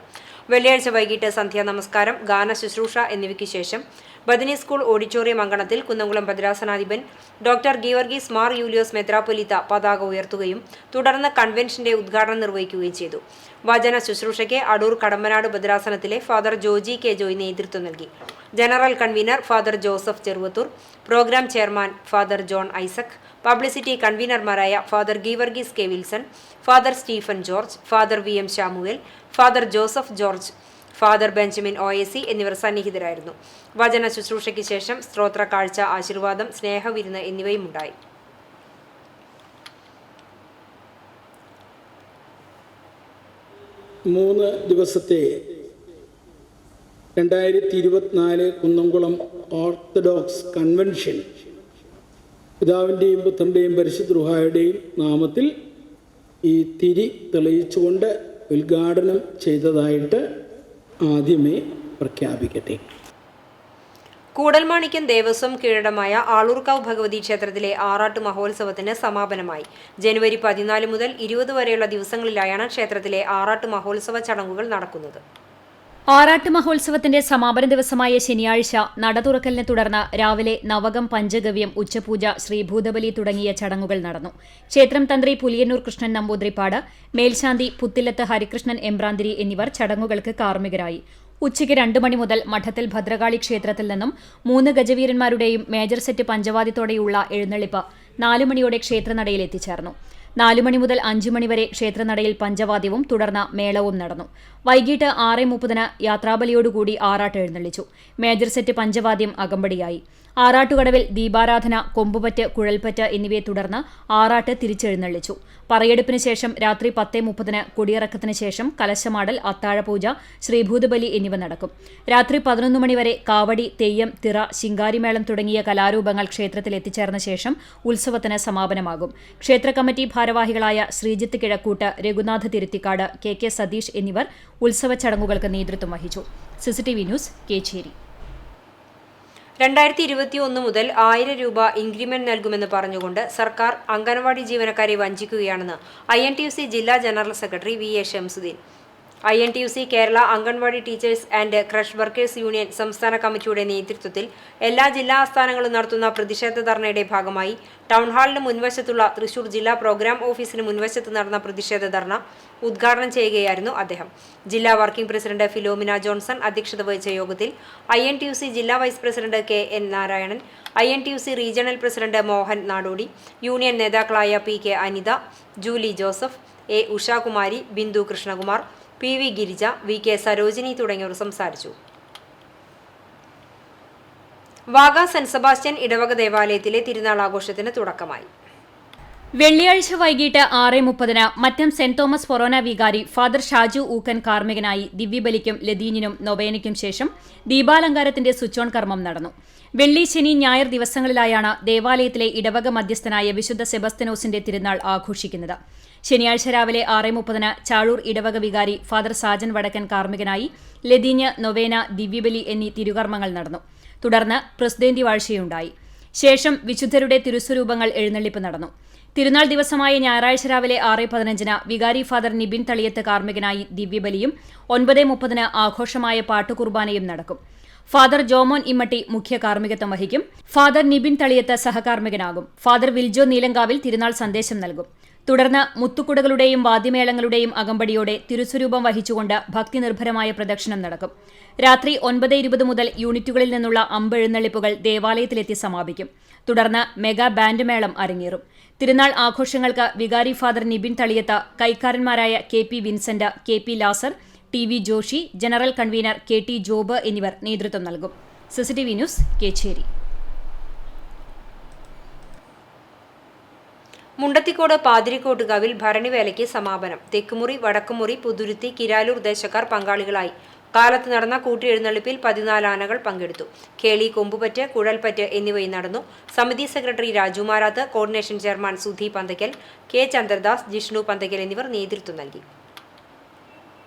വെള്ളിയാഴ്ച വൈകിട്ട് സന്ധ്യാ നമസ്കാരം, ഗാന ശുശ്രൂഷ എന്നിവയ്ക്ക് ശേഷം ബദനി സ്കൂൾ ഓഡിറ്റോറിയം അങ്കണത്തിൽ കുന്നംകുളം ഭദ്രാസനാധിപൻ ഡോക്ടർ ഗീവർഗീസ് മാർ യൂലിയോസ് മെത്രാപ്പൊലീത്ത പതാക ഉയർത്തുകയും തുടർന്ന് കൺവെൻഷന്റെ ഉദ്ഘാടനം നിർവഹിക്കുകയും ചെയ്തു. വചന ശുശ്രൂഷയ്ക്ക് അടൂർ കടമ്പനാട് ഭദ്രാസനത്തിലെ ഫാദർ ജോജി കെ ജോയ് നേതൃത്വം നൽകി. General convener father Joseph Cheruvathur, programme chairman father John Isaac, publicity കൺവീനർമാരായ father Geevarghese K Wilson, father Stephen George, father VM Shamuvel, father Joseph George, father Benjamin OAC എന്നിവർ സന്നിഹിതരായിരുന്നു. വചന ശുശ്രൂഷയ്ക്ക് ശേഷം സ്തോത്ര കാഴ്ച, ആശീർവാദം, സ്നേഹവിരുന്ന് എന്നിവയുമുണ്ടായി. മൂന്ന് ദിവസത്തെ 2024 കുന്നംകുളം ഓർത്തഡോക്സ് കൺവെൻഷൻ പിതാവിൻ്റെയും പുത്രൻ്റെയും പരിശുദ്ധ റൂഹായുടെയും നാമത്തിൽ ഈ തിരി തെളിയിച്ചുകൊണ്ട് ഉദ്ഘാടനം ചെയ്തതായിട്ട് ആദ്യമേ പ്രഖ്യാപിക്കട്ടെ. കൂടൽമാണിക്യം ദേവസ്വം കീഴടമായ ആളൂർക്കാവ് ഭഗവതി ക്ഷേത്രത്തിലെ ആറാട്ട് മഹോത്സവത്തിന് സമാപനമായി. ജനുവരി 14 മുതൽ 20 വരെയുള്ള ദിവസങ്ങളിലായാണ് ക്ഷേത്രത്തിലെ ആറാട്ട് മഹോത്സവ ചടങ്ങുകൾ നടക്കുന്നത്. ആറാട്ട് മഹോത്സവത്തിന്റെ സമാപന ദിവസമായ ശനിയാഴ്ച നട തുറക്കലിനെ തുടർന്ന് രാവിലെ നവകം, പഞ്ചഗവ്യം, ഉച്ചപൂജ, ശ്രീഭൂതബലി തുടങ്ങിയ ചടങ്ങുകൾ നടന്നു. ക്ഷേത്രം തന്ത്രി പുലിയന്നൂർ കൃഷ്ണൻ നമ്പൂതിരിപ്പാട്, മേൽശാന്തി പുത്തിലത്ത് ഹരികൃഷ്ണൻ എമ്പ്രാന്തിരി എന്നിവർ ചടങ്ങുകൾക്ക് കാർമ്മികരായി. ഉച്ചയ്ക്ക് 2 മണി മുതൽ മഠത്തിൽ ഭദ്രകാളി ക്ഷേത്രത്തിൽ നിന്നും 3 ഗജവീരന്മാരുടെയും മേജർ സെറ്റ് പഞ്ചവാദ്യത്തോടെയുള്ള എഴുന്നള്ളിപ്പ് 4 മണിയോടെ ക്ഷേത്രനടയിൽ എത്തിച്ചേർന്നു. 4 മണി മുതൽ 5 മണി വരെ ക്ഷേത്രനടയിൽ പഞ്ചവാദ്യവും തുടർന്ന് മേളവും നടന്നു. വൈകിട്ട് 6:30 യാത്രാബലിയോടുകൂടി ആറാട്ട് എഴുന്നള്ളിച്ചു. മേജർ സെറ്റ് പഞ്ചവാദ്യം അകമ്പടിയായി. ആറാട്ടുകടവിൽ ദീപാരാധന, കൊമ്പുപറ്റ്, കുഴൽപ്പറ്റ് എന്നിവയെ തുടർന്ന് ആറാട്ട് തിരിച്ചെഴുന്നള്ളിച്ചു. പറയെടുപ്പിന് ശേഷം രാത്രി 10:30 കൊടിയിറക്കത്തിന് ശേഷം കലശമാടൽ, അത്താഴപൂജ, ശ്രീഭൂതബലി എന്നിവ നടക്കും. രാത്രി 11 മണിവരെ കാവടി, തെയ്യം, തിറ, ശിങ്കാരിമേളം തുടങ്ങിയ കലാരൂപങ്ങൾ ക്ഷേത്രത്തിൽ എത്തിച്ചേർന്ന ശേഷം ഉത്സവത്തിന് സമാപനമാകും. ക്ഷേത്ര കമ്മിറ്റി ഭാരവാഹികളായ ശ്രീജിത്ത് കിഴക്കൂട്ട്, രഘുനാഥ് തിരുത്തിക്കാട്, KK സതീഷ് എന്നിവർ ഉത്സവ ചടങ്ങുകൾക്ക് നേതൃത്വം വഹിച്ചു. CCTV news, Kecheri. 2021 മുതൽ 1000 രൂപ ഇൻക്രിമെന്റ് നൽകുമെന്ന് പറഞ്ഞുകൊണ്ട് സർക്കാർ അംഗൻവാടി ജീവനക്കാരെ വഞ്ചിക്കുകയാണെന്ന് INTUC ജില്ലാ general secretary VA Shamsuddin. INTUC Kerala anganwadi teachers and creche workers union സംസ്ഥാന കമ്മിറ്റിയുടെ നേതൃത്വത്തിൽ എല്ലാ ജില്ലാ ആസ്ഥാനങ്ങളും നടത്തുന്ന പ്രതിഷേധ ധർണയുടെ ഭാഗമായി ടൗൺഹാളിന് മുൻവശത്തുള്ള തൃശൂർ ജില്ലാ പ്രോഗ്രാം ഓഫീസിന് മുൻവശത്ത് നടന്ന പ്രതിഷേധ ധർണ ഉദ്ഘാടനം ചെയ്യുകയായിരുന്നു അദ്ദേഹം. ജില്ലാ വർക്കിംഗ് പ്രസിഡന്റ് ഫിലോമിന ജോൺസൺ അധ്യക്ഷത വഹിച്ച യോഗത്തിൽ INTUC ജില്ലാ vice president KN Narayanan, INTUC regional president Mohan Nadodi, union നേതാക്കളായ PK Anitha, Julie Joseph, A Ushakumari, Bindu Krishnakumar, PV Girija, VK Sarojini തുടങ്ങിയവർ സംസാരിച്ചു. വാഗ സെന്റ് സെബാസ്റ്റ്യൻ ഇടവക ദേവാലയത്തിലെ തിരുനാൾ ആഘോഷത്തിന് തുടക്കമായി. വെള്ളിയാഴ്ച വൈകിട്ട് 6:30 മറ്റം സെന്റ് തോമസ് ഫൊറോന വികാരി ഫാദർ ഷാജു ഊക്കൻ കാർമ്മികനായി ദിവ്യബലിക്കും ലതീനിനും നൊവേനയ്ക്കും ശേഷം ദീപാലങ്കാരത്തിന്റെ സ്വിച്ച് ഓൺ കർമ്മം നടന്നു. വെള്ളി, ശനി, ഞായർ ദിവസങ്ങളിലായാണ് ദേവാലയത്തിലെ ഇടവക മധ്യസ്ഥനായ വിശുദ്ധ സെബസ്തനോസിന്റെ തിരുനാൾ ആഘോഷിക്കുന്നത്. ശനിയാഴ്ച രാവിലെ 6:30 ചാഴൂർ ഇടവക വികാരി ഫാദർ സാജൻ വടക്കൻ കാർമ്മികനായി ലതീഞ്ഞ്, നൊവേന, ദിവ്യബലി എന്നീ തിരുകർമ്മങ്ങൾ നടന്നു. തുടർന്ന് പ്രസിദ്ധേന്തി വാഴ്ചയുണ്ടായി. ശേഷം വിശുദ്ധരുടെ തിരുസ്വരൂപങ്ങൾ എഴുന്നള്ളിപ്പ് നടന്നു. തിരുനാൾ ദിവസമായ ഞായറാഴ്ച രാവിലെ 6:15 വികാരി ഫാദർ നിബിൻ തളിയത്ത് കാർമ്മികനായി ദിവ്യബലിയും 9:30 ആഘോഷമായ പാട്ടുകുർബാനയും നടക്കും. ഫാദർ ജോമോൻ ഇമ്മട്ടി മുഖ്യ കാർമ്മികത്വം വഹിക്കും. ഫാദർ നിബിൻ തളിയത്ത് സഹകാർമ്മികനാകും. ഫാദർ വിൽജോ നീലങ്കാവിൽ തിരുനാൾ സന്ദേശം നൽകും. തുടർന്ന് മുത്തുക്കുടകളുടെയും വാദ്യമേളങ്ങളുടെയും അകമ്പടിയോടെ തിരുസ്വരൂപം വഹിച്ചുകൊണ്ട് ഭക്തിനിർഭരമായ പ്രദക്ഷിണം നടക്കും. രാത്രി 9:20 മുതൽ യൂണിറ്റുകളിൽ നിന്നുള്ള അമ്പെഴുന്നള്ളിപ്പുകൾ ദേവാലയത്തിലെത്തി സമാപിക്കും. തുടർന്ന് മെഗാ ബാൻഡ് മേളം അരങ്ങേറും. തിരുനാൾ ആഘോഷങ്ങൾക്ക് വികാരി ഫാദർ നിബിൻ തളിയത്ത, കൈക്കാരന്മാരായ KP Vincent, KP Lazar, TV Joshi, general convener KT Job എന്നിവർ നേതൃത്വം നൽകും. CCTV news, Kechery. മുണ്ടത്തിക്കോട് പാതിരിക്കോട്ടുകാവിൽ ഭരണിവേലയ്ക്ക് സമാപനം. തെക്കുമുറി, വടക്കുമുറി, പുതുരുത്തി, കിരാലൂർ ദേശക്കാർ പങ്കാളികളായി കാലത്ത് നടന്ന കൂട്ടിയെഴുന്നള്ളിപ്പിൽ 14 ആനകൾ പങ്കെടുത്തു. കേളി, കൊമ്പുപറ്റ്, കുഴൽപ്പറ്റ് എന്നിവയും നടന്നു. സമിതി secretary Raju Marath, coordination chairman Sudhi Panthakkal, K Chandradas, Jishnu Panthakkal എന്നിവർ നേതൃത്വം നൽകി.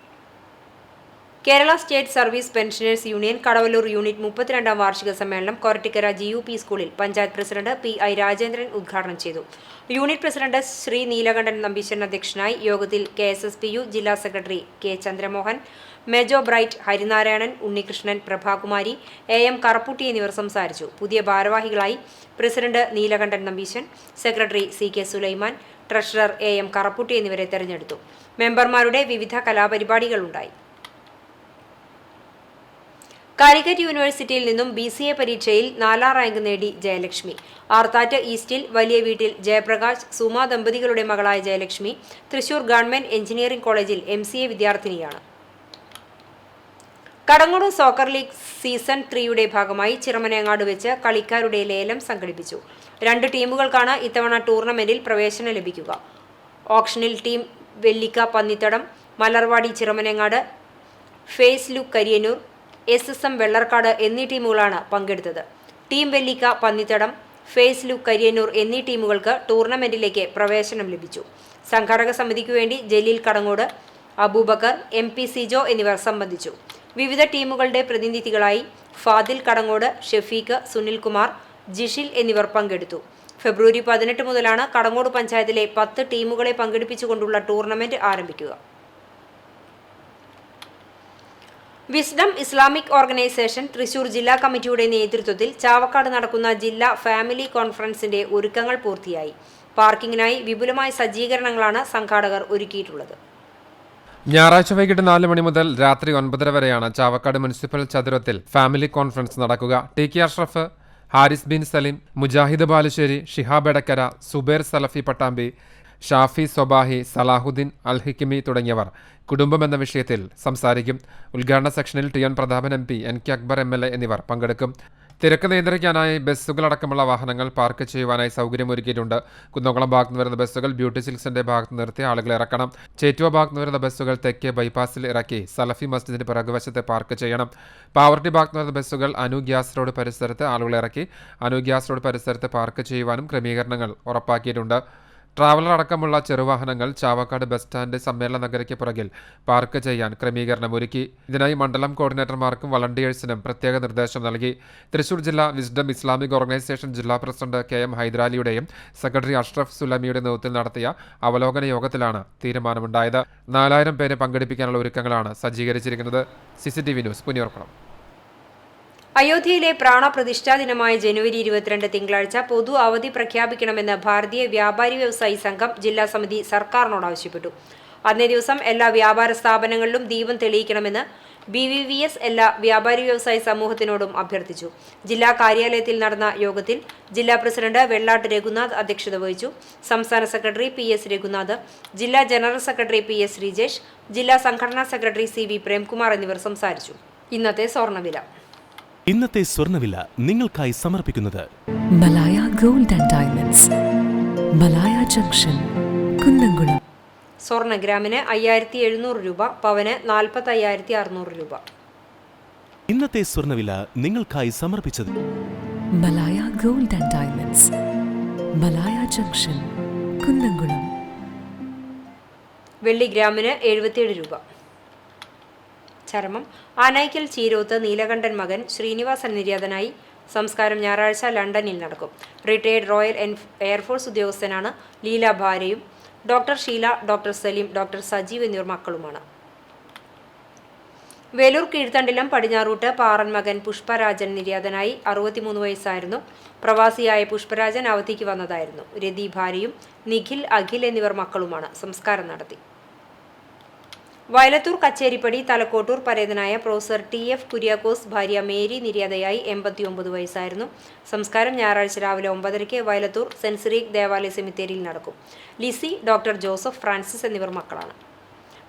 Kerala state service pensioners union Kadavallur unit 32ാം വാർഷിക സമ്മേളനം കൊരട്ടിക്കര GUP സ്കൂളിൽ പഞ്ചായത്ത് പ്രസിഡന്റ് PI രാജേന്ദ്രൻ ഉദ്ഘാടനം ചെയ്തു. യൂണിറ്റ് പ്രസിഡന്റ് ശ്രീ നീലകണ്ഠൻ നമ്പീശൻ അധ്യക്ഷനായി. യോഗത്തിൽ KSSPU ജില്ലാ secretary K Chandramohan, Mejo Bright, Harinarayanan, Unnikrishnan, Prabhakumari, AM Karapputty എന്നിവർ സംസാരിച്ചു. പുതിയ ഭാരവാഹികളായി president Neelakantan Nambeesan, secretary CK Sulaiman, treasurer AM Karapputty എന്നിവരെ തെരഞ്ഞെടുത്തു. മെമ്പർമാരുടെ വിവിധ കലാപരിപാടികളുണ്ടായി. കാലിക്കറ്റ് യൂണിവേഴ്സിറ്റിയിൽ നിന്നും BCA പരീക്ഷയിൽ 4ാം റാങ്ക് നേടി ജയലക്ഷ്മി. ആർത്താറ്റ് ഈസ്റ്റിൽ വലിയ വീട്ടിൽ ജയപ്രകാശ്, സുമ ദമ്പതികളുടെ മകളായ ജയലക്ഷ്മി തൃശൂർ ഗവൺമെന്റ് എഞ്ചിനീയറിംഗ് കോളേജിൽ MCA വിദ്യാർത്ഥിനിയാണ്. കടങ്ങോട് സോക്കർ ലീഗ് സീസൺ 3യുടെ ഭാഗമായി ചിറമനേങ്ങാട് വെച്ച് കളിക്കാരുടെ ലേലം സംഘടിപ്പിച്ചു. 2 ടീമുകൾക്കാണ് ഇത്തവണ ടൂർണമെന്റിൽ പ്രവേശനം ലഭിക്കുക. ഓപ്ഷനിൽ team Vellikka Pannithadam, Malarvadi Chiramanengad, face look Kariyannur, SSM Vellarakkad എന്നീ ടീമുകളാണ് പങ്കെടുത്തത്. Team Vellikka Pannithadam, face look Kariyannur എന്നീ ടീമുകൾക്ക് ടൂർണമെന്റിലേക്ക് പ്രവേശനം ലഭിച്ചു. സംഘാടക സമിതിക്കു വേണ്ടി ജലീൽ കടങ്ങോട്, അബൂബക്കർ, MP സിജോ എന്നിവർ സംബന്ധിച്ചു. വിവിധ ടീമുകളുടെ പ്രതിനിധികളായി ഫാദിൽ കടങ്ങോട്, ഷെഫീഖ്, സുനിൽകുമാർ, ജിഷിൽ എന്നിവർ പങ്കെടുത്തു. ഫെബ്രുവരി 18 മുതലാണ് കടങ്ങോട് പഞ്ചായത്തിലെ 10 ടീമുകളെ പങ്കെടുപ്പിച്ചുകൊണ്ടുള്ള ടൂർണമെന്റ് ആരംഭിക്കുക. വിസ്ഡം ഇസ്ലാമിക് ഓർഗനൈസേഷൻ തൃശൂർ ജില്ലാ കമ്മിറ്റിയുടെ നേതൃത്വത്തിൽ ചാവക്കാട് നടക്കുന്ന ജില്ലാ ഫാമിലി കോൺഫറൻസിന്റെ ഒരുക്കങ്ങൾ പൂർത്തിയായി. പാർക്കിങ്ങിനായി വിപുലമായ സജ്ജീകരണങ്ങളാണ് സംഘാടകർ ഒരുക്കിയിട്ടുള്ളത്. ഞായറാഴ്ച വൈകിട്ട് 4 മണി മുതൽ രാത്രി 9:30 വരെയാണ് ചാവക്കാട് മുനിസിപ്പൽ ചതുരത്തിൽ ഫാമിലി കോൺഫറൻസ് നടക്കുക. TK അഷ്റഫ്, ഹാരിസ് ബിൻ സലീം, മുജാഹിദ് ബാലുശ്ശേരി, ഷിഹാബ് എടക്കര, സുബൈർ സലഫി പട്ടാമ്പി, ഷാഫി സൊബാഹി, സലാഹുദ്ദീൻ അൽ ഹിക്കിമി തുടങ്ങിയവർ കുടുംബം എന്ന വിഷയത്തിൽ സംസാരിക്കും. ഉദ്ഘാടന സെക്ഷനിൽ TN Prathapan MP, NK Akbar MLA എന്നിവർ പങ്കെടുക്കും. തിരക്ക് നിയന്ത്രിക്കാനായി ബസ്സുകളടക്കമുള്ള വാഹനങ്ങൾ പാർക്ക് ചെയ്യുവാനായി സൗകര്യമൊരുക്കിയിട്ടുണ്ട്. കുന്നംകുളം ഭാഗത്തുനിന്ന് വരുന്ന ബസ്സുകൾ ബ്യൂട്ടി സിൽക്സിന്റെ ഭാഗത്ത് നിർത്തി ആളുകളെ ഇറക്കണം. ചേറ്റുവ ഭാഗത്തുനിന്ന് വരുന്ന ബസ്സുകൾ തെക്കേ ബൈപ്പാസിൽ ഇറക്കി സലഫി മസ്ജിദിന് പിറകുവശത്ത് പാർക്ക് ചെയ്യണം. പാവർട്ടി ഭാഗത്തുനിന്ന് വരുന്ന ബസ്സുകൾ അനു ഗ്യാസ് റോഡ് പരിസരത്ത് ആളുകളെ ഇറക്കി അനു ഗ്യാസ് റോഡ് പരിസരത്ത് പാർക്ക് ചെയ്യുവാനും ക്രമീകരണങ്ങൾ ഉറപ്പാക്കിയിട്ടുണ്ട്. ട്രാവലർ അടക്കമുള്ള ചെറുവാഹനങ്ങൾ ചാവക്കാട് ബസ് സ്റ്റാൻഡ് സമ്മേളന നഗരയ്ക്ക് പുറകിൽ പാർക്ക് ചെയ്യാൻ ക്രമീകരണമൊരുക്കി. ഇതിനായി മണ്ഡലം കോർഡിനേറ്റർമാർക്കും വളണ്ടിയേഴ്സിനും പ്രത്യേക നിർദ്ദേശം നൽകി. തൃശൂർ ജില്ലാ വിസ്ഡം ഇസ്ലാമിക് ഓർഗനൈസേഷൻ ജില്ലാ പ്രസിഡന്റ് KM ഹൈദരാലിയുടെയും സെക്രട്ടറി അഷ്റഫ് സുലമിയുടെ നേതൃത്വത്തിൽ നടത്തിയ അവലോകന യോഗത്തിലാണ് തീരുമാനമുണ്ടായത്. 4000 പേരെ പങ്കെടുപ്പിക്കാനുള്ള ഒരുക്കങ്ങളാണ് സജ്ജീകരിച്ചിരിക്കുന്നത്. CCTV news, പുനിയോർക്കുളം. അയോധ്യയിലെ പ്രാണപ്രതിഷ്ഠാ ദിനമായ ജനുവരി 22 തിങ്കളാഴ്ച പൊതു അവധി പ്രഖ്യാപിക്കണമെന്ന് ഭാരതീയ വ്യാപാരി വ്യവസായി സംഘം ജില്ലാ സമിതി സർക്കാരിനോട് ആവശ്യപ്പെട്ടു. അന്നേ ദിവസം എല്ലാ വ്യാപാര സ്ഥാപനങ്ങളിലും ദീപം തെളിയിക്കണമെന്ന് BVVS എല്ലാ വ്യാപാരി വ്യവസായി സമൂഹത്തിനോടും അഭ്യർത്ഥിച്ചു. ജില്ലാ കാര്യാലയത്തിൽ നടന്ന യോഗത്തിൽ ജില്ലാ പ്രസിഡന്റ് വെള്ളാട്ട് രഘുനാഥ് അധ്യക്ഷത വഹിച്ചു. സംസ്ഥാന സെക്രട്ടറി PS രഘുനാഥ്, ജില്ലാ ജനറൽ സെക്രട്ടറി PS ശ്രീജേഷ്, ജില്ലാ സംഘടനാ സെക്രട്ടറി CV പ്രേംകുമാർ എന്നിവർ സംസാരിച്ചു. ഇന്നത്തെ സ്വർണ്ണവില നിങ്ങൾക്കായി സമർപ്പിക്കുന്നത് Malaya gold and diamonds, Malaya junction, Kunnamkulam. സ്വർണ്ണ ഗ്രാമിന് 5700 രൂപ, പവന് 45,600 രൂപ. ഇന്നത്തെ സ്വർണ്ണവില നിങ്ങൾക്കായി സമർപ്പിച്ചത് Malaya gold and diamonds, Malaya junction, Kunnamkulam. വെള്ളി ഗ്രാമിന് 77 രൂപ. ചരമം ആനായ്ക്കൽ ചീരോത്ത് നീലകണ്ഠൻ മകൻ ശ്രീനിവാസൻ നിര്യാതനായി. സംസ്കാരം ഞായറാഴ്ച ലണ്ടനിൽ നടക്കും. റിട്ടയേർഡ് റോയൽ എയർഫോഴ്സ് ഉദ്യോഗസ്ഥനാണ്. ലീല ഭാര്യയും doctor Sheela, doctor Saleem, doctor Sajeev എന്നിവർ മക്കളുമാണ്. വേലൂർ കീഴ്ത്തണ്ടിലം പടിഞ്ഞാറൂട്ട് പാറൻ മകൻ പുഷ്പരാജൻ നിര്യാതനായി. 63 വയസ്സായിരുന്നു. പ്രവാസിയായ പുഷ്പരാജൻ അവധിക്ക് വന്നതായിരുന്നു. രതി ഭാര്യയും നിഖിൽ, അഖിൽ എന്നിവർ മക്കളുമാണ്. സംസ്കാരം നടത്തി. വയലത്തൂർ കച്ചേരിപ്പടി തലക്കോട്ടൂർ പരേതനായ പ്രൊഫസർ TF കുര്യാക്കോസ് ഭാര്യ മേരി നിര്യാതയായി. 89 വയസ്സായിരുന്നു. സംസ്കാരം ഞായറാഴ്ച രാവിലെ 9:30 വയലത്തൂർ സെന്റ് സിറീക് ദേവാലയ സെമിത്തേരിയിൽ നടക്കും. ലിസി, ഡോക്ടർ ജോസഫ് ഫ്രാൻസിസ് എന്നിവർ മക്കളാണ്.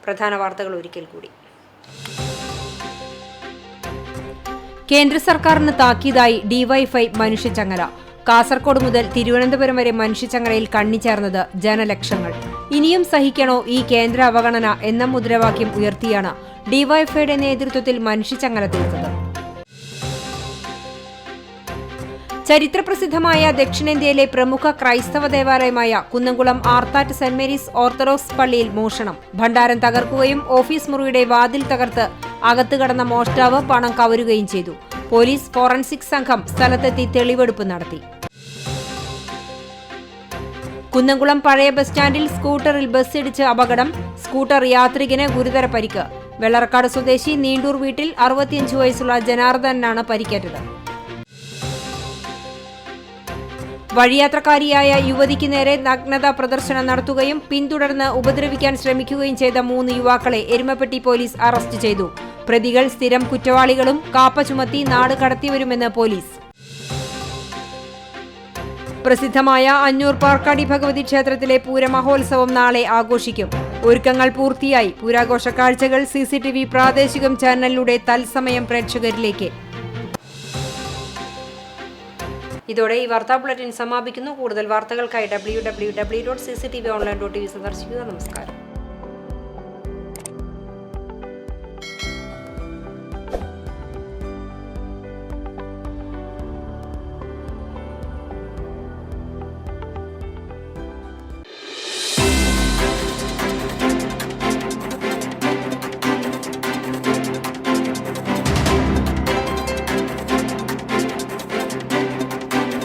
പ്രധാന വാർത്തകൾ ഒരിക്കൽ കൂടി. കേന്ദ്ര സർക്കാരിന് താക്കീതായി ഡിവൈഎഫ്ഐ മനുഷ്യച്ചങ്ങല. കാസർഗോഡ് മുതൽ തിരുവനന്തപുരം വരെ മനുഷ്യച്ചങ്ങലയിൽ കണ്ണിച്ചേർന്നത് ജനലക്ഷങ്ങൾ. ഇനിയും സഹിക്കണോ ഈ കേന്ദ്ര അവഗണന എന്ന മുദ്രാവാക്യം ഉയർത്തിയാണ് ഡിവൈഎഫ്ഐയുടെ നേതൃത്വത്തിൽ മനുഷ്യച്ചങ്ങല തീർത്തത്. ചരിത്രപ്രസിദ്ധമായ ദക്ഷിണേന്ത്യയിലെ പ്രമുഖ ക്രൈസ്തവ ദേവാലയമായ Kunnamkulam Arthat saint Mary's Orthodox പള്ളിയിൽ മോഷണം. ഭണ്ഡാരം തകർക്കുകയും ഓഫീസ് മുറിയുടെ വാതിൽ തകർത്ത് അകത്ത് കടന്ന മോഷ്ടാവ് പണം കവരുകയും ചെയ്തു. പോലീസ് ഫോറൻസിക് സംഘം സ്ഥലത്തെത്തി തെളിവെടുപ്പ് നടത്തി. കുന്നംകുളം പഴയ ബസ് സ്റ്റാൻഡിൽ സ്കൂട്ടറിൽ ബസ്സിടിച്ച് അപകടം. സ്കൂട്ടർ യാത്രികന് ഗുരുതര പരിക്ക്. വെള്ളറക്കാട് സ്വദേശി നീണ്ടൂർ വീട്ടിൽ 65 വയസ്സുള്ള ജനാർദ്ദനാണ് പരിക്കേറ്റത്. വഴിയാത്രക്കാരിയായ യുവതിക്ക് നേരെ നഗ്നതാ പ്രദർശനം നടത്തുകയും പിന്തുടർന്ന് ഉപദ്രവിക്കാൻ ശ്രമിക്കുകയും ചെയ്ത 3 യുവാക്കളെ എരുമപ്പെട്ടി പോലീസ് അറസ്റ്റ് ചെയ്തു. പ്രതികൾ സ്ഥിരം കുറ്റവാളികളും കാപ്പ ചുമത്തി നാട് കടത്തിവരുമെന്ന് പോലീസ്. പ്രസിദ്ധമായ അഞ്ഞൂർ പാർക്കാടി ഭഗവതി ക്ഷേത്രത്തിലെ പൂരമഹോത്സവം നാളെ ആഘോഷിക്കും. ഒരുക്കങ്ങൾ പൂർത്തിയായി. പൂരാഘോഷ കാഴ്ചകൾ CCTV പ്രാദേശികം ചാനലിലൂടെ തത്സമയം പ്രേക്ഷകരിലേക്ക്. ഇതോടെ ഈ വാർത്താ ബുള്ളറ്റിൻ സമാപിക്കുന്നു. കൂടുതൽ വാർത്തകൾക്കായി www.cctvonline.tv സന്ദർശിക്കുക. നമസ്കാരം.